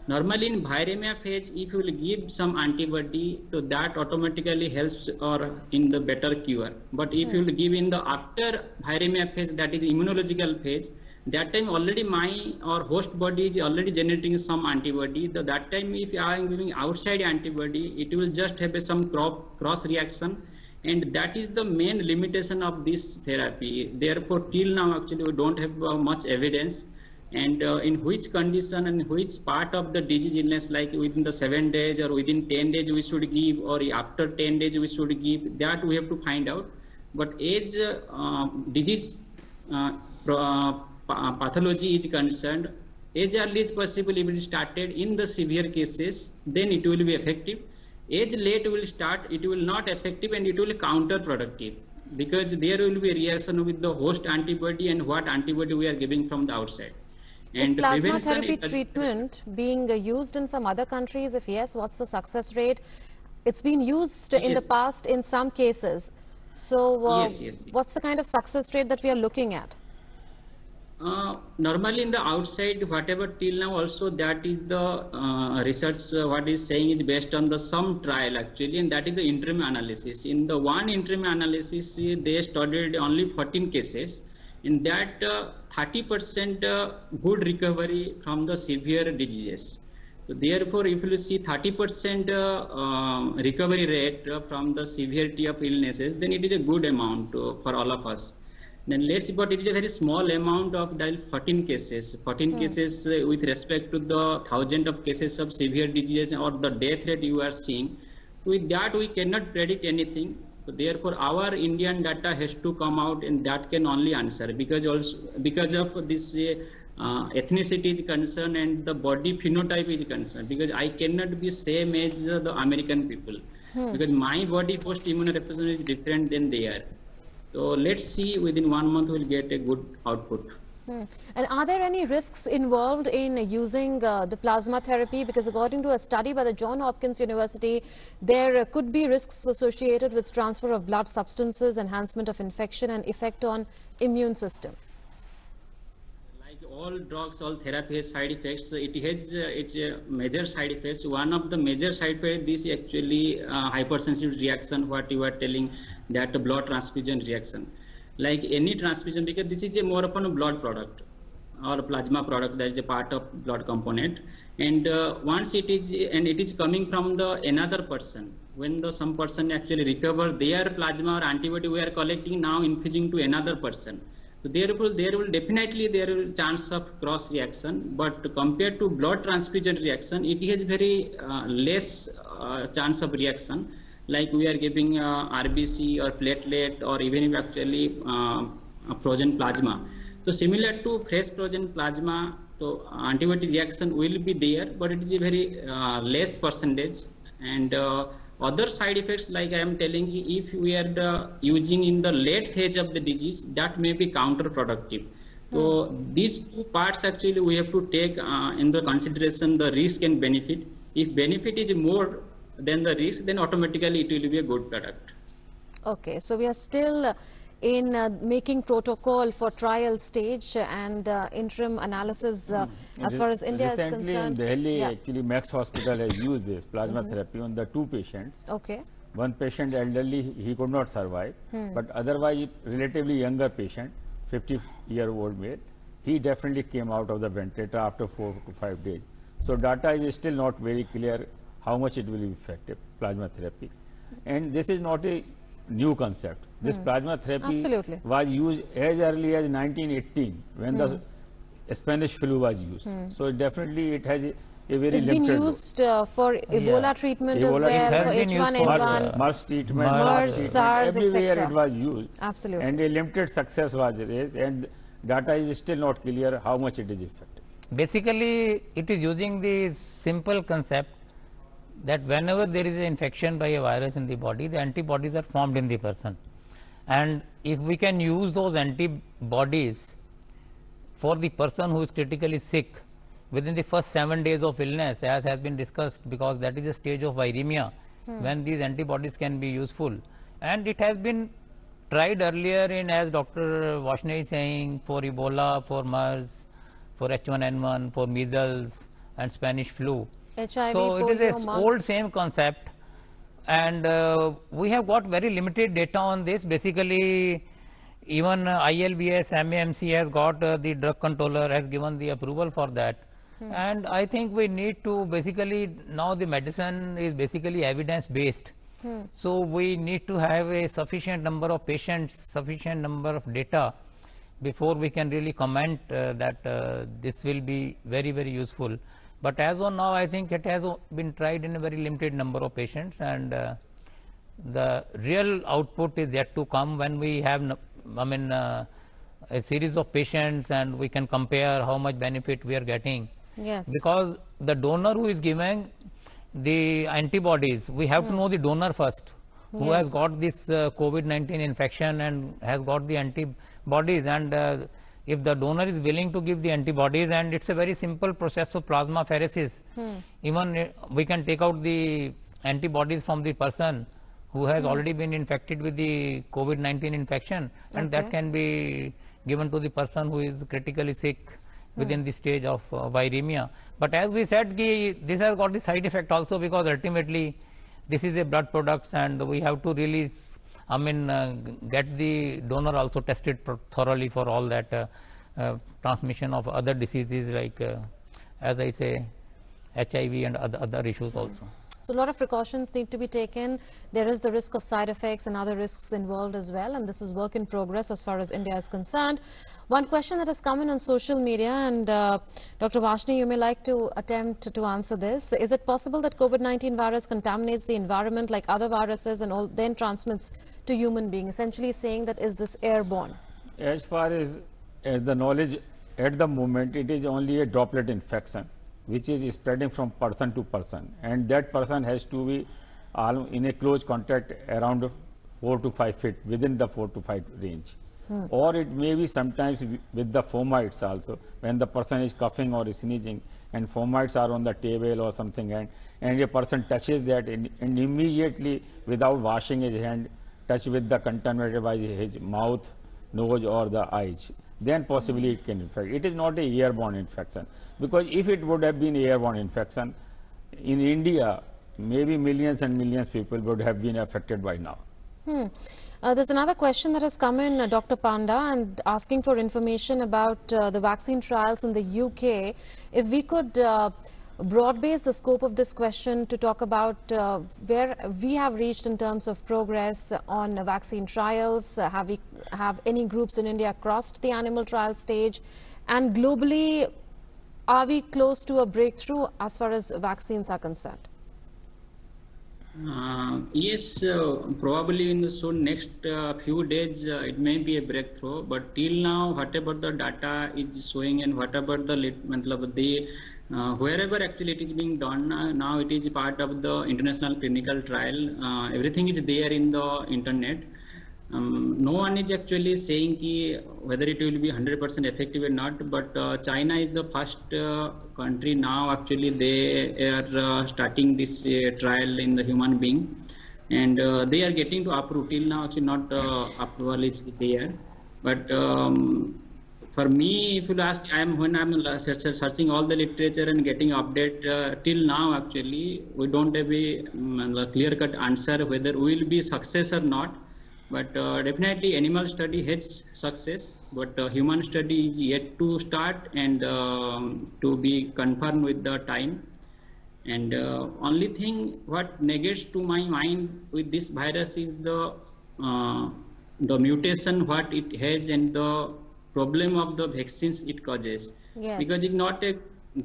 Speaker 14: Normally in viremia phase, if you will give some antibody, so that automatically helps or in the better cure. But if you will give in the after viremia phase, that is immunological phase, that time already my or host body is already generating some antibody. That time if I am giving outside antibody, it will just have some cross reaction, and that is the main limitation of this therapy. Therefore, till now actually we don't have much evidence, and in which condition and which part of the disease illness, like within the 7 days or within 10 days we should give, or after 10 days we should give, that we have to find out. But as disease pathology is concerned, as early as possible if it is started in the severe cases, then it will be effective. As late will start, it will not effective and it will counterproductive, because there will be reaction with the host antibody and what antibody we are giving from the outside.
Speaker 8: Is plasma therapy treatment being used in some other countries? If yes, what's the success rate? It's been used in the past in some cases. So
Speaker 14: yes.
Speaker 8: What's the kind of success rate that we are looking at?
Speaker 14: Normally in the outside, whatever till now also, that is the research what is saying is based on the some trial actually, and that is the interim analysis. In the one interim analysis, they studied only 14 cases. In that 30% good recovery from the severe diseases. So therefore, if you see 30% recovery rate from the severity of illnesses, then it is a good amount for all of us. Then let's see, but it is a very small amount of the 14 cases. 14 cases with respect to the 1,000 of cases of severe diseases or the death rate you are seeing. With that, we cannot predict anything. So therefore, our Indian data has to come out, and that can only answer, because of this ethnicity is concerned and the body phenotype is concerned. Because I cannot be same as the American people, because my body post immunorepression is different than theirs. So let's see, within 1 month we'll get a good output.
Speaker 8: And are there any risks involved in using the plasma therapy? Because according to a study by the Johns Hopkins University, there could be risks associated with transfer of blood substances, enhancement of infection, and effect on immune system.
Speaker 14: Like all drugs, all therapy has side effects. It has its major side effects. One of the major side effects is actually hypersensitivity reaction, what you are telling, that blood transfusion reaction. Like any transfusion, because this is a more of a blood product or a plasma product that is a part of blood component, and once it is coming from the another person, when the some person actually recover their plasma or antibody we are collecting, now infusing to another person, so there will definitely there will chance of cross reaction, but compared to blood transfusion reaction, it has very less chance of reaction. Like we are giving RBC or platelet or even if actually frozen plasma. So similar to fresh frozen plasma, so antibody reaction will be there, but it is a very less percentage. And other side effects, like I am telling you, if we are using in the late phase of the disease, that may be counterproductive. So these two parts actually we have to take in the consideration the risk and benefit. If benefit is more than the risk, then automatically it will be a good product.
Speaker 8: Okay, so we are still in making protocol for trial stage and interim analysis as far as India is concerned.
Speaker 11: Recently in Delhi, actually Max Hospital has used this plasma therapy on the 2 patients.
Speaker 8: Okay.
Speaker 11: One patient elderly, he could not survive, but otherwise relatively younger patient, 50-year-old male, he definitely came out of the ventilator after 4 to 5 days. So data is still not very clear how much it will be effective, plasma therapy. And this is not a new concept. This plasma therapy was used as early as 1918 when the Spanish flu was used. So definitely it has a very
Speaker 8: it's been used for Ebola treatment as well, for H1N1,
Speaker 11: MERS treatment,
Speaker 8: SARS,
Speaker 11: everywhere
Speaker 8: etc.
Speaker 11: it was used.
Speaker 8: Absolutely.
Speaker 11: And a limited success was raised, and data is still not clear how much it is effective.
Speaker 9: Basically, it is using the simple concept that whenever there is an infection by a virus in the body, the antibodies are formed in the person. And if we can use those antibodies for the person who is critically sick within the first 7 days of illness, as has been discussed, because that is a stage of viremia when these antibodies can be useful. And it has been tried earlier in, as Dr. Varshney is saying, for Ebola, for MERS, for H1N1, for measles and Spanish flu.
Speaker 8: HIV,
Speaker 9: so
Speaker 8: polio,
Speaker 9: it is an old
Speaker 8: mumps.
Speaker 9: same concept, and we have got very limited data on this. Basically, even ILBS, MAMC has got the drug controller has given the approval for that. And I think we need to basically, now the medicine is basically evidence based. So we need to have a sufficient number of patients, sufficient number of data before we can really comment that this will be very, very useful. But as of now, I think it has been tried in a very limited number of patients, and the real output is yet to come when we have, a series of patients and we can compare how much benefit we are getting.
Speaker 8: Yes.
Speaker 9: Because the donor who is giving the antibodies, we have to know the donor first, who has got this COVID-19 infection and has got the antibodies, and if the donor is willing to give the antibodies, and it's a very simple process of plasmapheresis, even we can take out the antibodies from the person who has already been infected with the COVID-19 infection, and that can be given to the person who is critically sick within the stage of viremia. But as we said, this has got the side effect also, because ultimately this is a blood products, and we have to really get the donor also tested thoroughly for all that transmission of other diseases like, as I say, HIV and other issues also.
Speaker 8: So a lot of precautions need to be taken. There is the risk of side effects and other risks involved as well, and this is work in progress as far as India is concerned. One question that has come in on social media, and Dr. Varshney, you may like to attempt to answer this. Is it possible that COVID-19 virus contaminates the environment like other viruses and then transmits to human beings? Essentially saying that, is this airborne?
Speaker 11: As far as the knowledge at the moment, it is only a droplet infection, which is spreading from person to person, and that person has to be in a close contact around 4 to 5 feet, within the 4 to 5 range. Or it may be sometimes with the fomites also, when the person is coughing or sneezing and fomites are on the table or something, and a person touches that and immediately without washing his hand touch with the contaminated by his mouth, nose or the eyes, then possibly it can infect. It is not a airborne infection, because if it would have been airborne infection, in India, maybe millions and millions of people would have been affected by now.
Speaker 8: There's another question that has come in, Dr. Panda, and asking for information about the vaccine trials in the UK. If we could broad base the scope of this question to talk about where we have reached in terms of progress on vaccine trials. Have any groups in India crossed the animal trial stage? And globally, are we close to a breakthrough as far as vaccines are concerned?
Speaker 14: Yes, probably in the next few days it may be a breakthrough, but till now whatever the data is showing and whatever the wherever actually it is being done now, it is part of the international clinical trial. Everything is there in the internet. No one is actually saying whether it will be 100% effective or not, but China is the first country now. Actually, they are starting this trial in the human being, and they are getting to approve. Till now, actually, not approval is there. But for me, if you ask, when I'm searching all the literature and getting update, till now, actually, we don't have a clear-cut answer whether we will be success or not. But definitely animal study has success, but human study is yet to start and to be confirmed with the time. And only thing what negates to my mind with this virus is the mutation what it has and the problem of the vaccines it causes.
Speaker 8: Yes.
Speaker 14: Because it's not a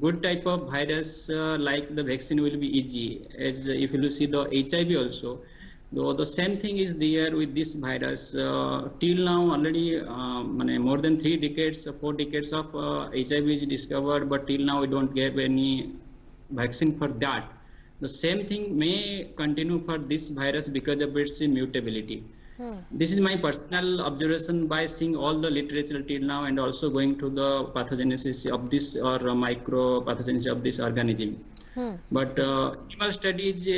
Speaker 14: good type of virus like the vaccine will be easy. As if you see the HIV also, though the same thing is there with this virus. Till now already more than 3 decades, 4 decades of HIV is discovered, but till now we don't have any vaccine for that. The same thing may continue for this virus because of its mutability. This is my personal observation by seeing all the literature till now and also going to the pathogenesis of this or micro pathogenesis of this organism. But animal studies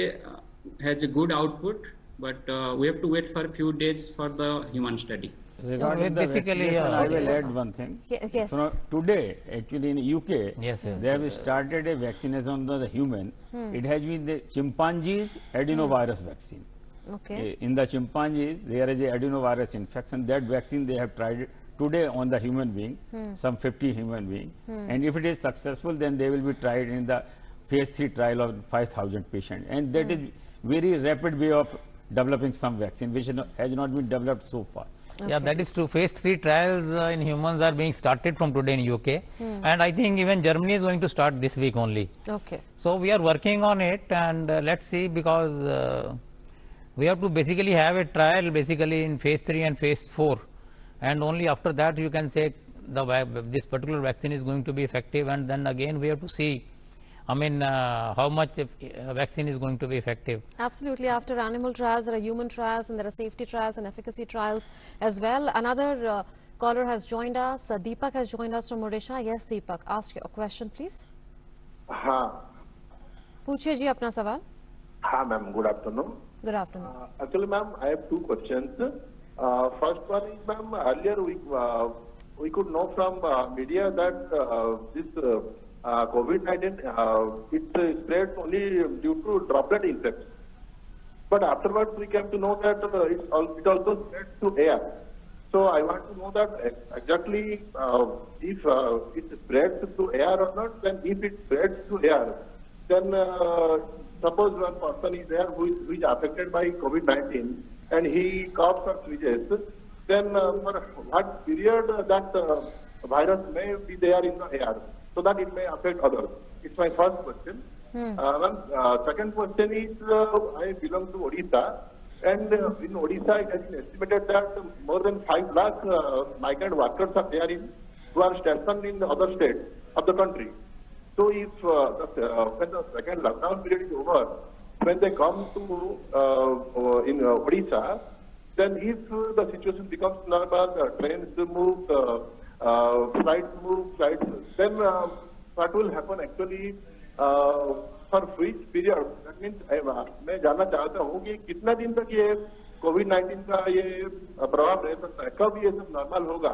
Speaker 14: has a good output, but we have to wait for a few days for the human study.
Speaker 11: Regarding the vaccination, I will add one thing.
Speaker 8: Yes.
Speaker 11: Today, actually in UK,
Speaker 9: yes.
Speaker 11: they have started a vaccination on the human. It has been the chimpanzees adenovirus vaccine.
Speaker 8: Okay.
Speaker 11: In the chimpanzees, there is a adenovirus infection. That vaccine they have tried today on the human being, some 50 human being. And if it is successful, then they will be tried in the phase 3 trial of 5,000 patients. And that is very rapid way of developing some vaccine, which has not been developed so far.
Speaker 9: Yeah, that is true. Phase 3 trials in humans are being started from today in UK, and I think even Germany is going to start this week only.
Speaker 8: Okay.
Speaker 9: So we are working on it, and let's see, because we have to basically have a trial basically in phase 3 and phase 4, and only after that you can say this particular vaccine is going to be effective, and then again we have to see, I mean, how much vaccine is going to be effective.
Speaker 8: Absolutely. After animal trials, there are human trials and there are safety trials and efficacy trials as well. Another caller has joined us. Deepak has joined us from Odisha. Yes, Deepak, ask your question, please.
Speaker 17: हाँ.
Speaker 8: पूछिए जी अपना सवाल.
Speaker 17: हाँ, ma'am. Good afternoon.
Speaker 8: Good afternoon.
Speaker 17: Actually, ma'am, I have 2 questions. First one is, ma'am, earlier we could know from media that this COVID-19 it spreads only due to droplet infection. But afterwards we came to know that it also spreads through air. So I want to know that exactly if it spreads through air or not. Then if it spreads through air, then suppose one person is there who is affected by COVID-19 and he coughs or sneezes, then for what period that virus may be there in the air, so that it may affect others. It's my first question. Second question is, I belong to Odisha, and in Odisha it has been estimated that more than 5 lakh migrant workers are there who are stationed in the other states of the country. So if when the second lockdown period is over, when they come to in Odisha, then if the situation becomes normal, trains move, flights, then what will happen actually for which period? That means मैं जानना चाहता हूँ कि कितना दिन तक ये COVID-19 का ये प्रभाव रह सकता है, कब ये सब नॉर्मल होगा?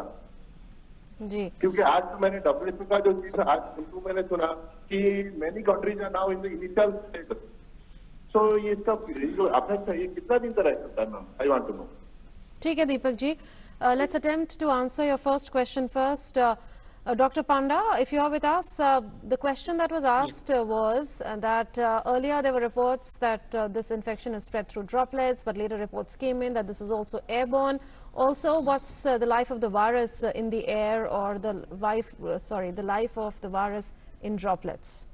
Speaker 8: जी।
Speaker 17: क्योंकि आज तो मैंने WHO का जो चीज आज मैंने सुना कि many countries are now in the initial stage. So ये सब जो आपने ये कितना दिन तक रह सकता है ma'am? I want to know.
Speaker 8: ठीक है Deepak ji, let's attempt to answer your first question first. Dr. Panda, if you are with us, the question that was asked was that earlier there were reports that this infection is spread through droplets, but later reports came in that this is also airborne. Also, what's the life of the virus in the air, or the life of the virus in droplets?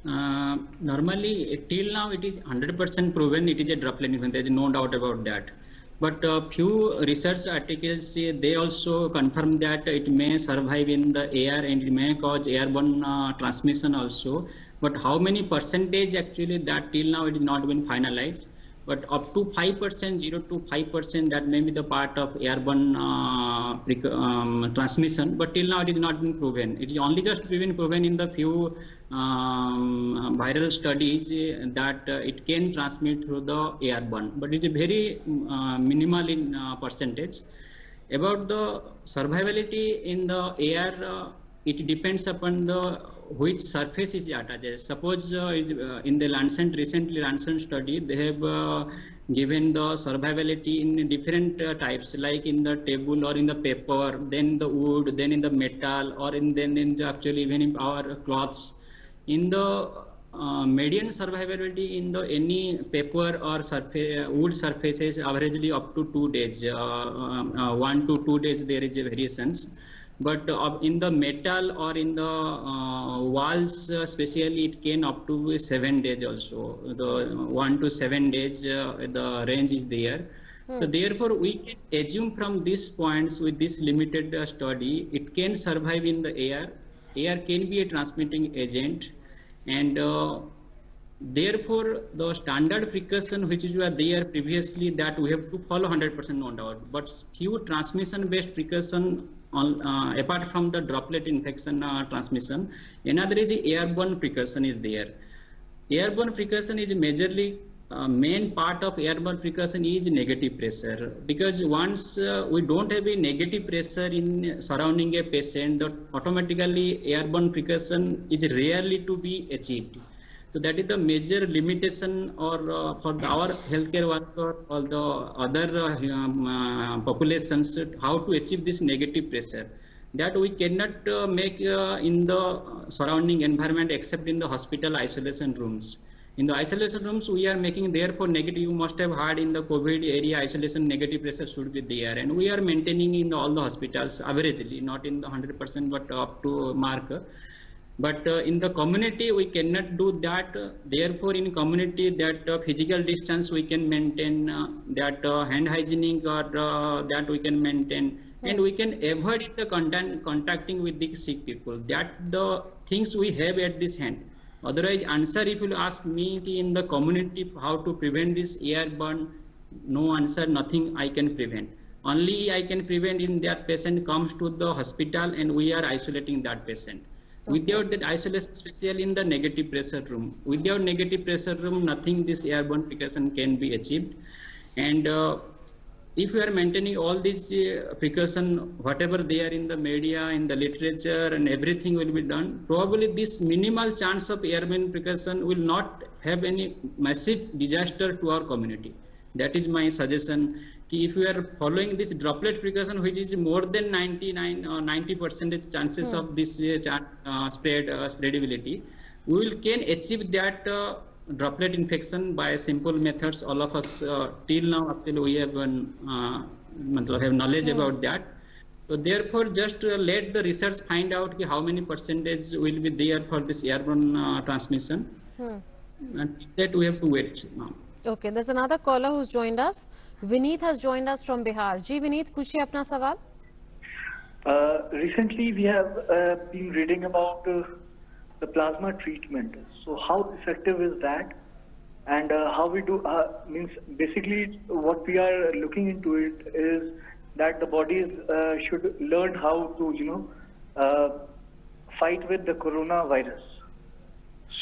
Speaker 14: Normally, till now, it is 100% proven it is a droplet infection. There is no doubt about that. But few research articles, they also confirm that it may survive in the air and it may cause airborne transmission also. But how many percentage actually, that till now it is not been finalized. But up to 5%, 0 to 5%, that may be the part of airborne transmission. But till now it is not been proven. It is only just been proven in the few viral studies that it can transmit through the airborne, but it is very minimal in percentage. About the survivability in the air, it depends upon the which surface is attached. Suppose in the recently Lancet study, they have given the survivability in different types, like in the table or in the paper, then the wood, then in the metal, or then in the actually even in our cloths. In the median survivability in the any paper or wood surfaces averagely up to 2 days, 1 to 2 days there is a variations. But in the metal or in the walls, especially it can up to 7 days also. The 1 to 7 days, the range is there. So therefore, we can assume from these points with this limited study, it can survive in the air. Air can be a transmitting agent, and therefore the standard precaution which were there previously, that we have to follow 100% no doubt. But few transmission based precaution apart from the droplet infection transmission, another is the airborne precaution is there. Airborne precaution is majorly main part of airborne precaution is negative pressure, because once we don't have a negative pressure in surrounding a patient, that automatically airborne precaution is rarely to be achieved. So that is the major limitation, or for our healthcare worker or the other populations, how to achieve this negative pressure. That we cannot make in the surrounding environment except in the hospital isolation rooms. In the isolation rooms, we are making therefore negative. You must have heard in the COVID area isolation negative pressure should be there, and we are maintaining in all the hospitals averagely, not in the 100%, but up to mark. But in the community, we cannot do that. Therefore, in community, that physical distance we can maintain, that hand hygienic or that we can maintain, and we can avoid the contacting with the sick people. That the things we have at this hand. Otherwise, answer if you ask me in the community how to prevent this airborne, no answer, nothing I can prevent. Only I can prevent in that patient comes to the hospital and we are isolating that patient. Okay. Without that isolation, especially in the negative pressure room, without negative pressure room, nothing this airborne precaution can be achieved. And if we are maintaining all these precaution, whatever they are in the media, in the literature, and everything will be done, probably this minimal chance of airborne precaution will not have any massive disaster to our community. That is my suggestion. If we are following this droplet precaution, which is more than 99 or 90% chances of this spreadability, we can achieve that droplet infection by simple methods. All of us till now actually we have have knowledge about that. So therefore, just let the research find out how many percentage will be there for this airborne transmission. And that we have to wait now.
Speaker 8: Okay, there's another caller who's joined us. Vineet has joined us from Bihar. Ji Vineet, पूछिए अपना सवाल.
Speaker 18: Recently we have been reading about the plasma treatment. So how effective is that, and how we do means basically what we are looking into it is that the bodies should learn how to fight with the coronavirus.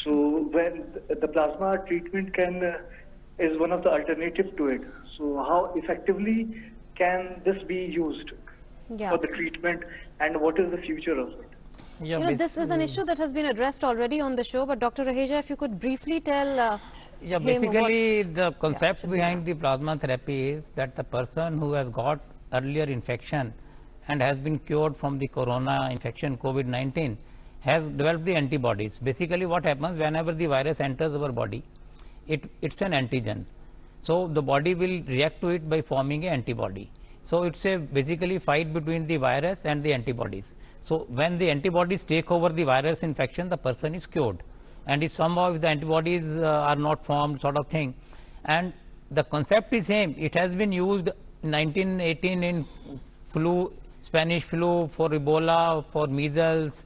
Speaker 18: So when the plasma treatment is one of the alternatives to it. So how effectively can this be used? for the treatment, and what is the future of it?
Speaker 8: You know, this is an issue that has been addressed already on the show, but Dr. Raheja, if you could briefly tell
Speaker 9: yeah, basically the concept behind the plasma therapy is that the person who has got earlier infection and has been cured from the corona infection, COVID-19, has developed the antibodies. Basically what happens whenever the virus enters our body, it's an antigen. So the body will react to it by forming an antibody. So it's a basically fight between the virus and the antibodies. So when the antibodies take over the virus infection, the person is cured. And if somehow if the antibodies are not formed, sort of thing. And the concept is same. It has been used in 1918 in flu, Spanish flu, for Ebola, for measles,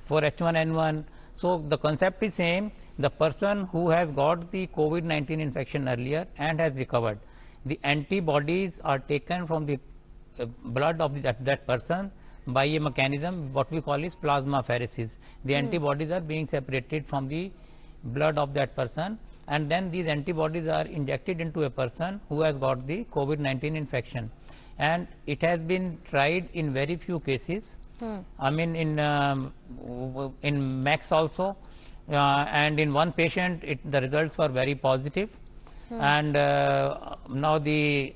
Speaker 9: for H1N1. So the concept is same. The person who has got the COVID-19 infection earlier and has recovered, the antibodies are taken from the blood of that person by a mechanism what we call is plasmapheresis. The antibodies are being separated from the blood of that person, and then these antibodies are injected into a person who has got the COVID-19 infection. And it has been tried in very few cases. I mean in Max also, and in one patient the results were very positive. And now the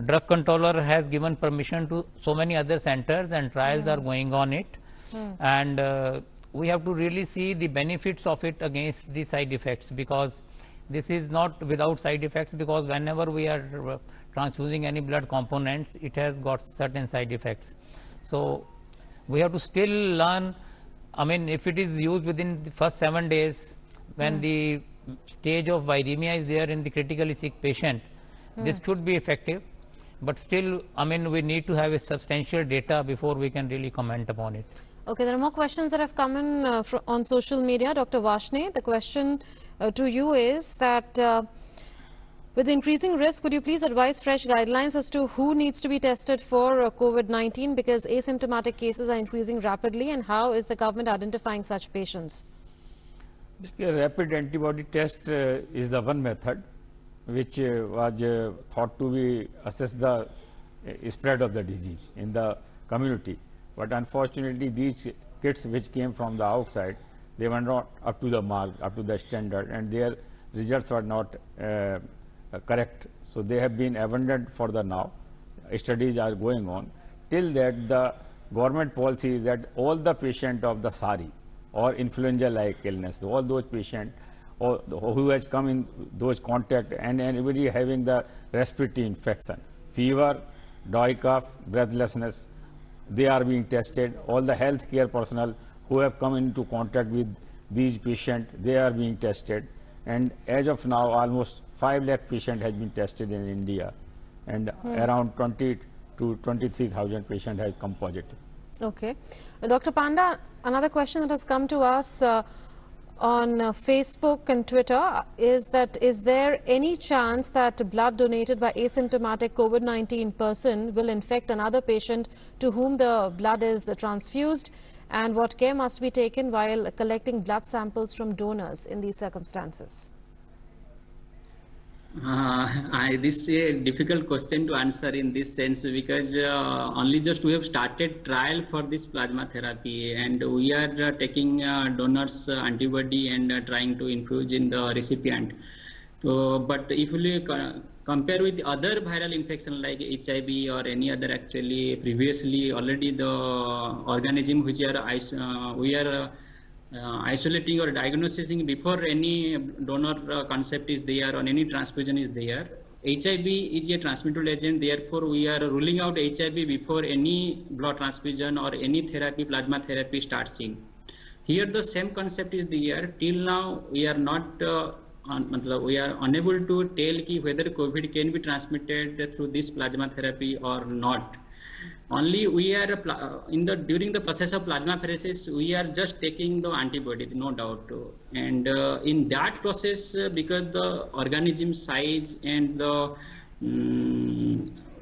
Speaker 9: drug controller has given permission to so many other centers, and trials are going on it. And we have to really see the benefits of it against the side effects, because this is not without side effects, because whenever we are transfusing any blood components, it has got certain side effects. So we have to still learn. I mean, if it is used within the first 7 days, when the stage of viremia is there in the critically sick patient, this should be effective. But still, I mean, we need to have a substantial data before we can really comment upon it.
Speaker 8: Okay, there are more questions that have come in on social media. Dr. Varshney, the question to you is that with increasing risk, would you please advise fresh guidelines as to who needs to be tested for COVID-19, because asymptomatic cases are increasing rapidly, and how is the government identifying such patients?
Speaker 11: The rapid antibody test is the one method which was thought to be assess the spread of the disease in the community. But unfortunately, these kits which came from the outside, they were not up to the mark, up to the standard, and their results were not correct. So they have been abandoned for the now. Studies are going on. Till that, the government policy is that all the patients of the SARI or influenza-like illness, all those patients or who has come in those contact, and anybody having the respiratory infection, fever, dry cough, breathlessness, they are being tested. All the healthcare personnel who have come into contact with these patients, they are being tested. And as of now, almost 5 lakh patients has been tested in India, and around 20 to 23,000 patients have come positive.
Speaker 8: Okay. Dr. Panda, another question that has come to us on Facebook and Twitter is that, is there any chance that blood donated by asymptomatic COVID-19 person will infect another patient to whom the blood is transfused, and what care must be taken while collecting blood samples from donors in these circumstances?
Speaker 14: This is a difficult question to answer in this sense, because only just we have started trial for this plasma therapy, and we are taking donors antibody and trying to infuse in the recipient. So, but if we compare with other viral infection like HIV or any other, actually previously already the organism which we are isolating or diagnosing before any donor concept is there or any transfusion is there. HIV is a transmitted agent, therefore we are ruling out HIV before any blood transfusion or any therapy, plasma therapy starts in. Here the same concept is there. Till now we are not we are unable to tell whether COVID can be transmitted through this plasma therapy or not. Only we are during the process of plasmapheresis, we are just taking the antibody, no doubt. And in that process, because the organism size and the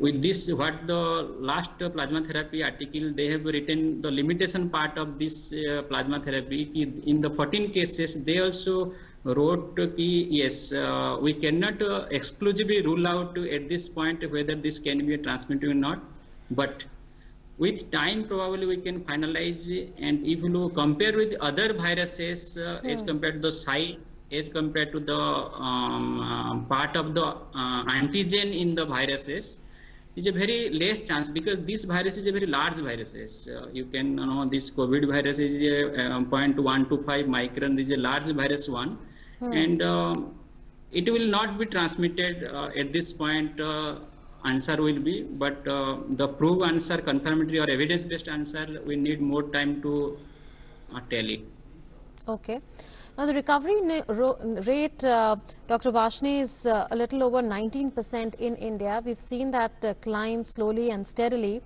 Speaker 14: with this, what the last plasma therapy article, they have written the limitation part of this plasma therapy. In the 14 cases, they also wrote yes, we cannot exclusively rule out at this point whether this can be transmitted or not. But with time probably we can finalize, and if you compare with other viruses as compared to the size, as compared to the part of the antigen in the viruses, is a very less chance, because this virus is a very large viruses. You can know this COVID virus is a 0.125 micron, is a large virus one, and it will not be transmitted at this point. Answer will be, but the proof answer, confirmatory or evidence-based answer, we need more time to tell it.
Speaker 8: Okay. Now the recovery rate, Dr. Varshney, is a little over 19% in India. We've seen that climb slowly and steadily.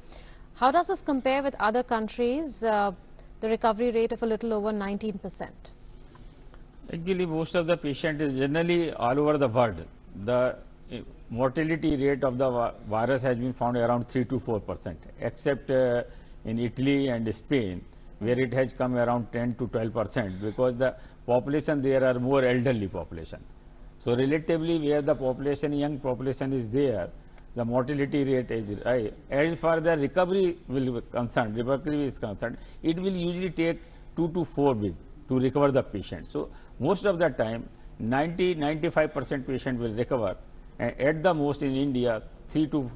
Speaker 8: How does this compare with other countries, the recovery rate of a little over 19%?
Speaker 11: Actually, most of the patients is generally all over the world. The mortality rate of the virus has been found around 3 to 4%, except in Italy and Spain, where it has come around 10 to 12%, because the population there are more elderly population. So relatively, where the population, young population is there, the mortality rate is high. As far as the recovery is concerned, it will usually take 2 to 4 weeks to recover the patient. So most of the time, 90-95% patient will recover. And at the most in India, 3 to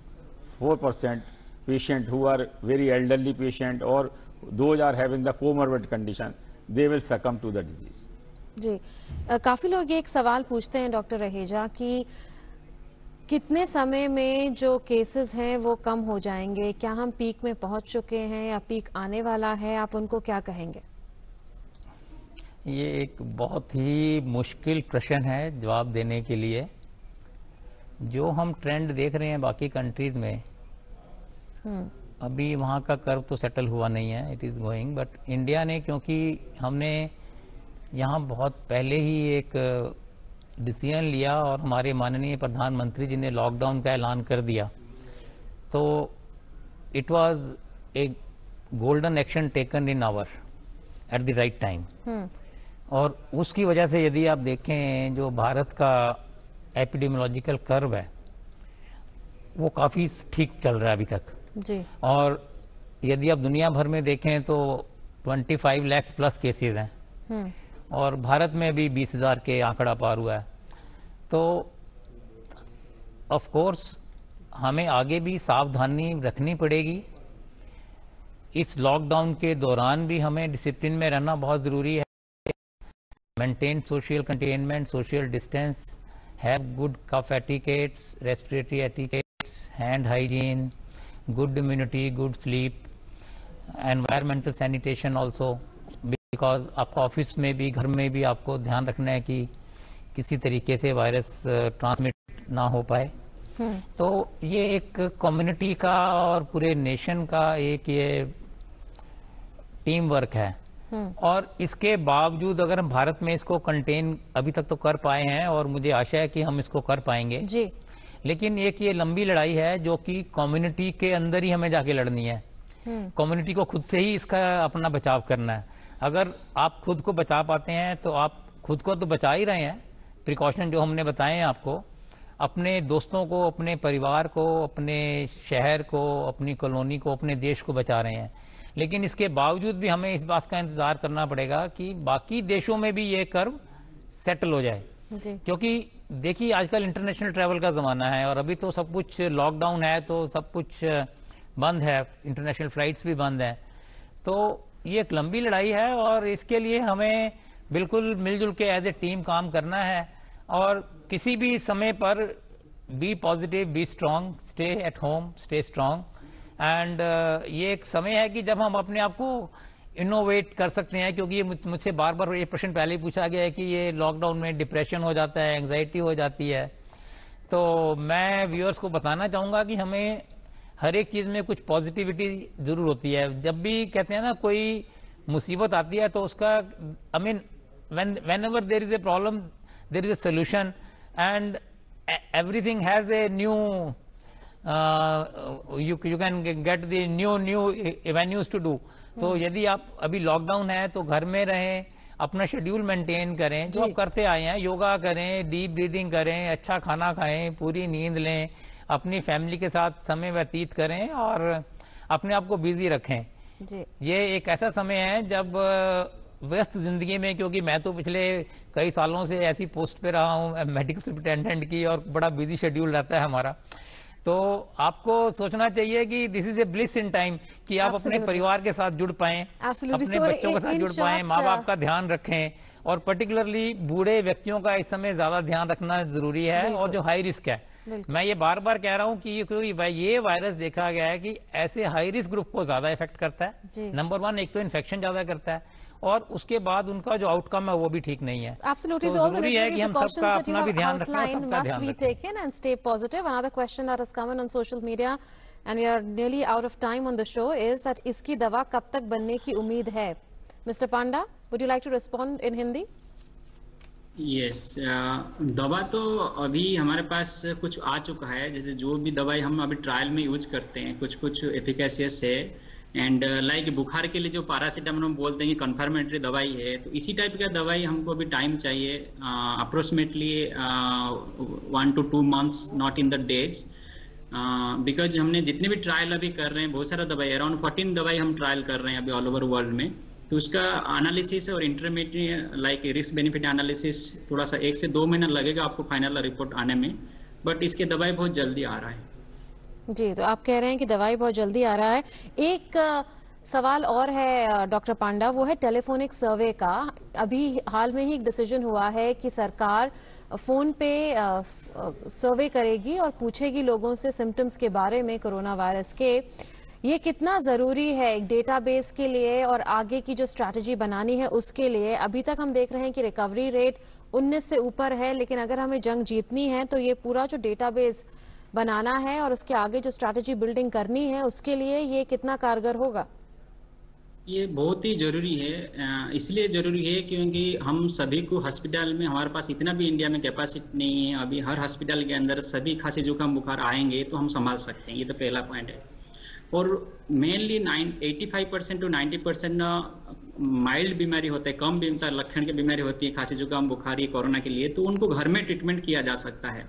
Speaker 11: 4% patient who are very elderly patient, or those are having the comorbid condition, they will succumb to the disease.
Speaker 8: जी, काफ़ी लोग ये एक सवाल पूछते हैं doctor Raheja कि कितने समय में जो केसेस हैं वो कम हो जाएंगे, क्या हम पीक में पहुंच चुके हैं या पीक आने वाला है, आप उनको क्या कहेंगे?
Speaker 9: ये एक बहुत ही मुश्किल प्रश्न है जवाब देने के लिए। जो हम ट्रेंड देख रहे हैं बाकी कंट्रीज में, अभी वहाँ का कर्व तो सेटल हुआ नहीं है, it is going, but India ने, क्योंकि हमने यहाँ बहुत पहले ही एक डिसीजन लिया और हमारे माननीय प्रधानमंत्री जी ने लॉकडाउन का ऐलान कर दिया, तो it was a golden action taken in our at the right time. और उसकी वजह से यदि आप देखें जो भारत का एपिडेमियोलॉजिकल कर्व है वो काफ़ी ठीक चल रहा है अभी तक
Speaker 8: जी।
Speaker 9: और यदि आप दुनिया भर में देखें तो 25 लाख प्लस केसेस हैं और भारत में भी 20,000 के आंकड़ा पार हुआ है। तो ऑफ कोर्स हमें आगे भी सावधानी रखनी पड़ेगी। इस लॉकडाउन के दौरान भी हमें डिसिप्लिन में रहना बहुत ज़रूरी है। Maintain social containment, social distance, have good cough etiquettes, respiratory etiquettes, hand hygiene, good immunity, good sleep, environmental sanitation also, because आपको ऑफिस में भी घर में भी आपको ध्यान रखना है कि किसी तरीके से वायरस ट्रांसमिट ना हो पाए। तो ये एक कम्युनिटी का और पूरे नेशन का एक ये टीम वर्क है। और इसके बावजूद अगर हम भारत में इसको कंटेन अभी तक तो कर पाए हैं और मुझे आशा है कि हम इसको कर पाएंगे
Speaker 8: जी,
Speaker 9: लेकिन एक ये लंबी लड़ाई है जो कि कम्युनिटी के अंदर ही हमें जाके लड़नी है। कम्युनिटी को खुद से ही इसका अपना बचाव करना है। अगर आप खुद को बचा पाते हैं तो आप खुद को तो बचा ही रहे हैं, प्रिकॉशन जो हमने बताए हैं आपको, अपने दोस्तों को, अपने परिवार को, अपने शहर को, अपनी कॉलोनी को, अपने देश को बचा रहे हैं। लेकिन इसके बावजूद भी हमें इस बात का इंतजार करना पड़ेगा कि बाकी देशों में भी ये कर्व सेटल हो जाए, क्योंकि देखिए आजकल इंटरनेशनल ट्रैवल का ज़माना है और अभी तो सब कुछ लॉकडाउन है, तो सब कुछ बंद है, इंटरनेशनल फ्लाइट्स भी बंद हैं। तो ये एक लंबी लड़ाई है और इसके लिए हमें बिल्कुल मिलजुल के एज ए टीम काम करना है और किसी भी समय पर be positive, be strong, stay at home, stay strong. And ये एक समय है कि जब हम अपने आप को इनोवेट कर सकते हैं, क्योंकि ये मुझसे बार बार ये प्रश्न पहले ही पूछा गया है कि ये लॉकडाउन में डिप्रेशन हो जाता है, एंग्जाइटी हो जाती है। तो मैं व्यूअर्स को बताना चाहूँगा कि हमें हर एक चीज़ में कुछ पॉजिटिविटी ज़रूर होती है। जब भी कहते हैं ना कोई मुसीबत आती है तो उसका I mean whenever there is a problem there is a solution and everything has a new you can get the new avenues to do। तो यदि आप अभी लॉकडाउन है तो घर में रहें, अपना शेड्यूल मेंटेन करें, जो आप करते आए हैं, योगा करें, डीप ब्रीदिंग करें, अच्छा खाना खाएं, पूरी नींद लें, अपनी फैमिली के साथ समय व्यतीत करें और अपने आप को बिजी रखें।
Speaker 8: जी।
Speaker 9: ये एक ऐसा समय है जब व्यस्त जिंदगी में, क्योंकि मैं तो पिछले कई सालों से ऐसी पोस्ट पे रहा हूँ मेडिकल सुपरिटेंडेंट की, और बड़ा बिजी शेड्यूल रहता है हमारा, तो आपको सोचना चाहिए कि this is a bliss in time कि आप अपने परिवार के साथ जुड़ पाएं, अपने बच्चों के साथ जुड़ पाएं, माँ बाप का ध्यान रखें, और पर्टिकुलरली बूढ़े व्यक्तियों का इस समय ज्यादा ध्यान रखना जरूरी है, और जो हाई रिस्क है। मैं ये बार बार कह रहा हूँ कि क्योंकि ये वायरस देखा गया है कि ऐसे हाई रिस्क ग्रुप को ज्यादा इफेक्ट करता है। नंबर 1, एक तो इन्फेक्शन ज्यादा करता है, और उसके बाद उनका जो आउटकम है वो भी ठीक नहीं है।
Speaker 8: Absolutely, so all the necessary precautions that you have outlined must be taken and stay positive. Another question that has come in on social media and we are nearly out of time on the show is that इसकी दवा कब तक बनने की उम्मीद है? Mr. Panda, would you like to respond in Hindi?
Speaker 14: Yes, दवा तो अभी हमारे पास कुछ आ चुका है, जैसे जो भी दवाई हम अभी ट्रायल में यूज करते हैं कुछ एफिकेशियस है, एंड लाइक बुखार के लिए जो पैरासीटामोल हम बोलते हैं कि कन्फर्मेटरी दवाई है, तो इसी टाइप का दवाई हमको अभी टाइम चाहिए, approximately 1 to 2 months, not in the days, because हमने जितने भी ट्रायल अभी कर रहे हैं, बहुत सारा दवाई, अराउंड 14 दवाई हम ट्रायल कर रहे हैं अभी ऑल ओवर वर्ल्ड में, तो उसका एनालिसिस और intermediate like risk benefit analysis थोड़ा सा 1 से 2 महीना लगेगा आपको फाइनल रिपोर्ट आने में, बट इसके दवाई बहुत जल्दी आ रहा है।
Speaker 8: जी, तो आप कह रहे हैं कि दवाई बहुत जल्दी आ रहा है। एक सवाल और है डॉक्टर पांडा, वो है टेलीफोनिक सर्वे का। अभी हाल में ही एक डिसीजन हुआ है कि सरकार फोन पे सर्वे करेगी और पूछेगी लोगों से सिम्टम्स के बारे में कोरोना वायरस के। ये कितना जरूरी है एक डेटाबेस के लिए और आगे की जो स्ट्रैटेजी बनानी है उसके लिए? अभी तक हम देख रहे हैं कि रिकवरी रेट 19 से ऊपर है, लेकिन अगर हमें जंग जीतनी है तो ये पूरा जो डेटाबेस बनाना है और उसके आगे जो स्ट्रैटेजी बिल्डिंग करनी है उसके लिए ये कितना कारगर होगा?
Speaker 14: ये बहुत ही जरूरी है, इसलिए जरूरी है क्योंकि हम सभी को हॉस्पिटल में, हमारे पास इतना भी इंडिया में कैपेसिटी नहीं है अभी हर हॉस्पिटल के अंदर सभी खांसी जुकाम बुखार आएंगे तो हम संभाल सकते हैं, ये तो पहला पॉइंट है। और मेनली 85% to 90% माइल्ड बीमारी होते हैं, कम लक्षण की बीमारी होती है खांसी जुकाम बुखार ये कोरोना के लिए, तो उनको घर में ट्रीटमेंट किया जा सकता है।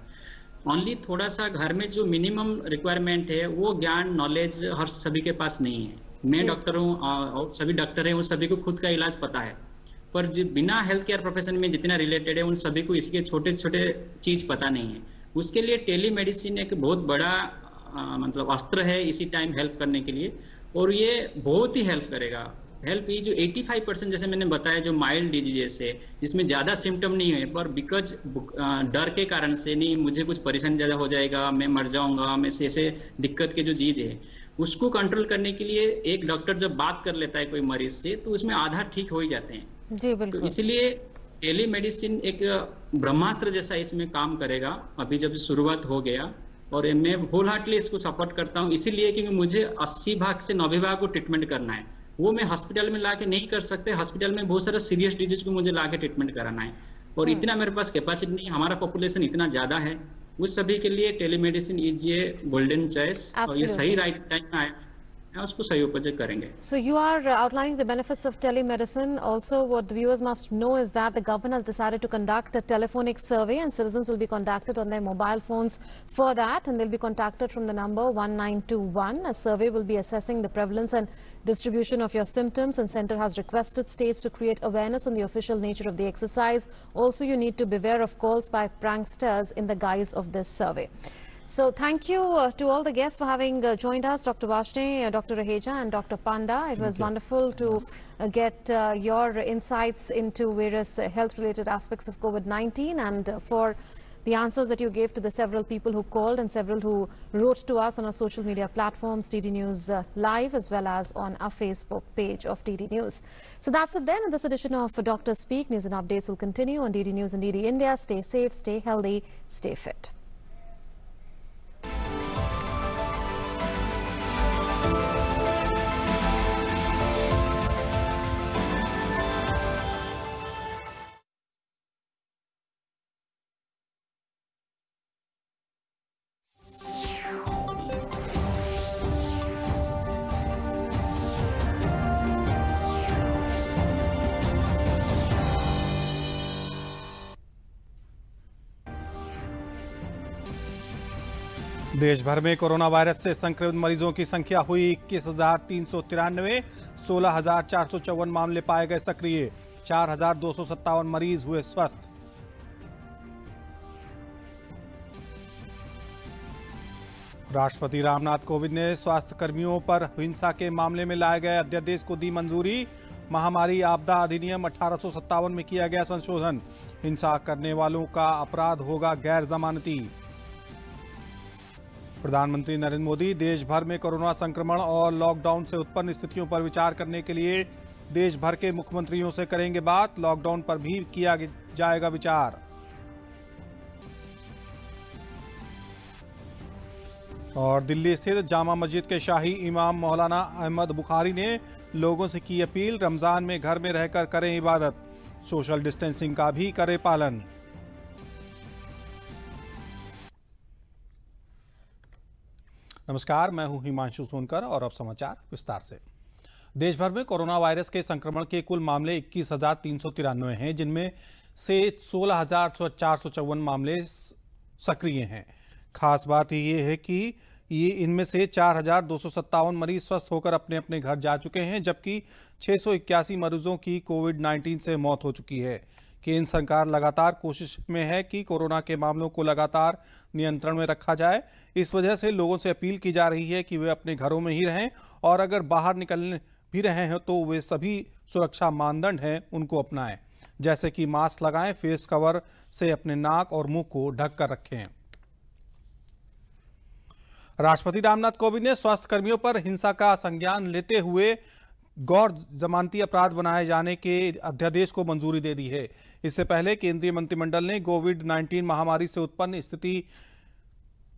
Speaker 14: ओनली थोड़ा सा घर में जो मिनिमम रिक्वायरमेंट है वो ज्ञान नॉलेज हर सभी के पास नहीं है। मैं डॉक्टर हूँ और सभी डॉक्टर हैं, उन सभी को खुद का इलाज पता है, पर जो बिना हेल्थ केयर प्रोफेशन में जितना रिलेटेड है उन सभी को इसके छोटे छोटे चीज पता नहीं है। उसके लिए टेलीमेडिसिन एक बहुत बड़ा मतलब अस्त्र है इसी टाइम हेल्प करने के लिए, और ये बहुत ही हेल्प करेगा। हेल्प ये जो 85% जैसे मैंने बताया जो माइल्ड डिजीजेस है जिसमें ज्यादा सिम्टम नहीं है, पर बिकॉज डर के कारण से नहीं मुझे कुछ परेशान ज्यादा हो जाएगा, मैं मर जाऊंगा, मैं ऐसे दिक्कत के जो चीज है उसको कंट्रोल करने के लिए एक डॉक्टर जब बात कर लेता है कोई मरीज से तो उसमें आधा ठीक हो ही जाते हैं।
Speaker 8: जी बिल्कुल।
Speaker 14: तो इसलिए टेलीमेडिसिन एक ब्रह्मास्त्र जैसा इसमें काम करेगा अभी जब शुरुआत हो गया, और मैं होल हार्टली इसको सपोर्ट करता हूँ, इसीलिए क्योंकि मुझे 80 भाग से 90 भाग को ट्रीटमेंट करना है, वो मैं हॉस्पिटल में लाके नहीं कर सकते। हॉस्पिटल में बहुत सारा सीरियस डिजीज को मुझे लाके ट्रीटमेंट कराना है, और इतना मेरे पास कैपेसिटी नहीं, हमारा पॉपुलेशन इतना ज्यादा है, उस सभी के लिए telemedicine is a golden choice, और ये सही राइट टाइम में आया, उसको सही उपयोग करेंगे।
Speaker 8: So you are outlining the benefits of telemedicine. Also, what the viewers must know is that the government has decided to conduct a telephonic survey, and citizens will be contacted on their mobile phones for that, and they'll be contacted from the number 1921. A survey will be assessing the prevalence and distribution of your symptoms, and Centre has requested states to create awareness on the official nature of the exercise. Also, you need to beware of calls by pranksters in the guise of this survey. So thank you to all the guests for having joined us, Dr. Varshney, Dr. Raheja and Dr. Panda. It was wonderful to get your insights into various health-related aspects of COVID-19 and for the answers that you gave to the several people who called and several who wrote to us on our social media platforms, DD News Live, as well as on our Facebook page of DD News. So that's it then in this edition of Dr. Speak. News and updates will continue on DD News and DD India. Stay safe, stay healthy, stay fit.
Speaker 19: देश भर में corona virus से संक्रमित मरीजों की संख्या हुई 21,393, 16,454 मामले पाए गए सक्रिय, 4,257 मरीज हुए स्वस्थ। राष्ट्रपति रामनाथ कोविंद ने स्वास्थ्य कर्मियों पर हिंसा के मामले में लाए गए अध्यादेश को दी मंजूरी। महामारी आपदा अधिनियम 1857 में किया गया संशोधन। हिंसा करने वालों का अपराध होगा गैर जमानती। प्रधानमंत्री नरेंद्र मोदी देश भर में कोरोना संक्रमण और लॉकडाउन से उत्पन्न स्थितियों पर विचार करने के लिए देश भर के मुख्यमंत्रियों से करेंगे बात। लॉकडाउन पर भी किया जाएगा विचार। और दिल्ली स्थित जामा मस्जिद के शाही इमाम मौलाना अहमद बुखारी ने लोगों से की अपील, रमजान में घर में रहकर करें इबादत, सोशल डिस्टेंसिंग का भी करें पालन। नमस्कार, मैं हूं हिमांशु सोनकर और अब समाचार विस्तार से। देश भर में कोरोना वायरस के संक्रमण के कुल मामले 21,393 हैं, जिनमें से 16,454 मामले सक्रिय हैं। खास बात यह है कि इनमें से 4,257 मरीज स्वस्थ होकर अपने अपने घर जा चुके हैं, जबकि 681 मरीजों की कोविड-19 से मौत हो चुकी है। केंद्र सरकार लगातार कोशिश में है कि कोरोना के मामलों को लगातार नियंत्रण में रखा जाए। इस वजह से लोगों से अपील की जा रही है कि वे अपने घरों में ही रहें और अगर बाहर निकल भी रहे हैं तो वे सभी सुरक्षा मानदंड हैं उनको अपनाएं, जैसे कि मास्क लगाएं, फेस कवर से अपने नाक और मुंह को ढक कर रखें। राष्ट्रपति रामनाथ कोविंद ने स्वास्थ्य कर्मियों पर हिंसा का संज्ञान लेते हुए गैर जमानती अपराध बनाए जाने के अध्यादेश को मंजूरी दे दी है। इससे पहले केंद्रीय मंत्रिमंडल ने कोविड-19 महामारी से उत्पन्न स्थिति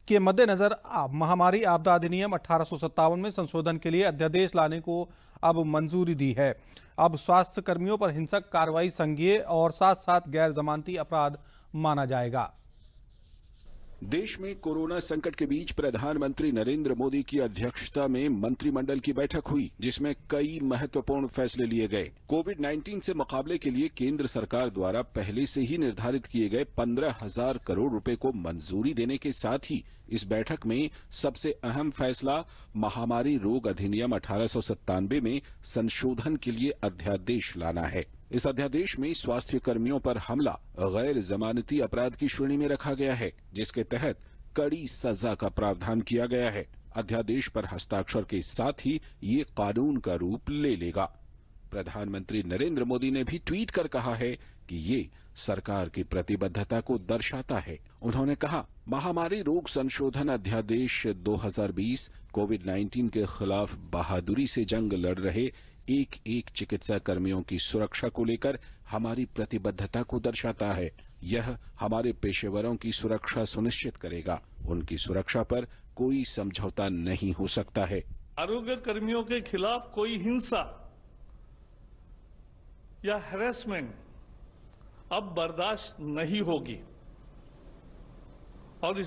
Speaker 19: के मद्देनजर महामारी आपदा अधिनियम 1857 में संशोधन के लिए अध्यादेश लाने को अब मंजूरी दी है। अब स्वास्थ्य कर्मियों पर हिंसक कार्रवाई संज्ञेय और साथ साथ गैर जमानती अपराध माना जाएगा।
Speaker 20: देश में कोरोना संकट के बीच प्रधानमंत्री नरेंद्र मोदी की अध्यक्षता में मंत्रिमंडल की बैठक हुई, जिसमें कई महत्वपूर्ण फैसले लिए गए। कोविड-19 से मुकाबले के लिए केंद्र सरकार द्वारा पहले से ही निर्धारित किए गए 15,000 करोड़ रुपए को मंजूरी देने के साथ ही इस बैठक में सबसे अहम फैसला महामारी रोग अधिनियम 1897 में संशोधन के लिए अध्यादेश लाना है। इस अध्यादेश में स्वास्थ्य कर्मियों पर हमला गैर जमानती अपराध की श्रेणी में रखा गया है, जिसके तहत कड़ी सजा का प्रावधान किया गया है। अध्यादेश पर हस्ताक्षर के साथ ही ये कानून का रूप ले लेगा। प्रधानमंत्री नरेंद्र मोदी ने भी ट्वीट कर कहा है कि ये सरकार की प्रतिबद्धता को दर्शाता है। उन्होंने कहा, महामारी रोग संशोधन अध्यादेश 2020 कोविड-19 के खिलाफ बहादुरी से जंग लड़ रहे एक एक चिकित्सा कर्मियों की सुरक्षा को लेकर हमारी प्रतिबद्धता को दर्शाता है। यह हमारे पेशेवरों की सुरक्षा सुनिश्चित करेगा। उनकी सुरक्षा पर कोई समझौता नहीं हो सकता है।
Speaker 21: आरोग्य कर्मियों के खिलाफ कोई हिंसा या हैरेसमेंट अब बर्दाश्त नहीं होगी और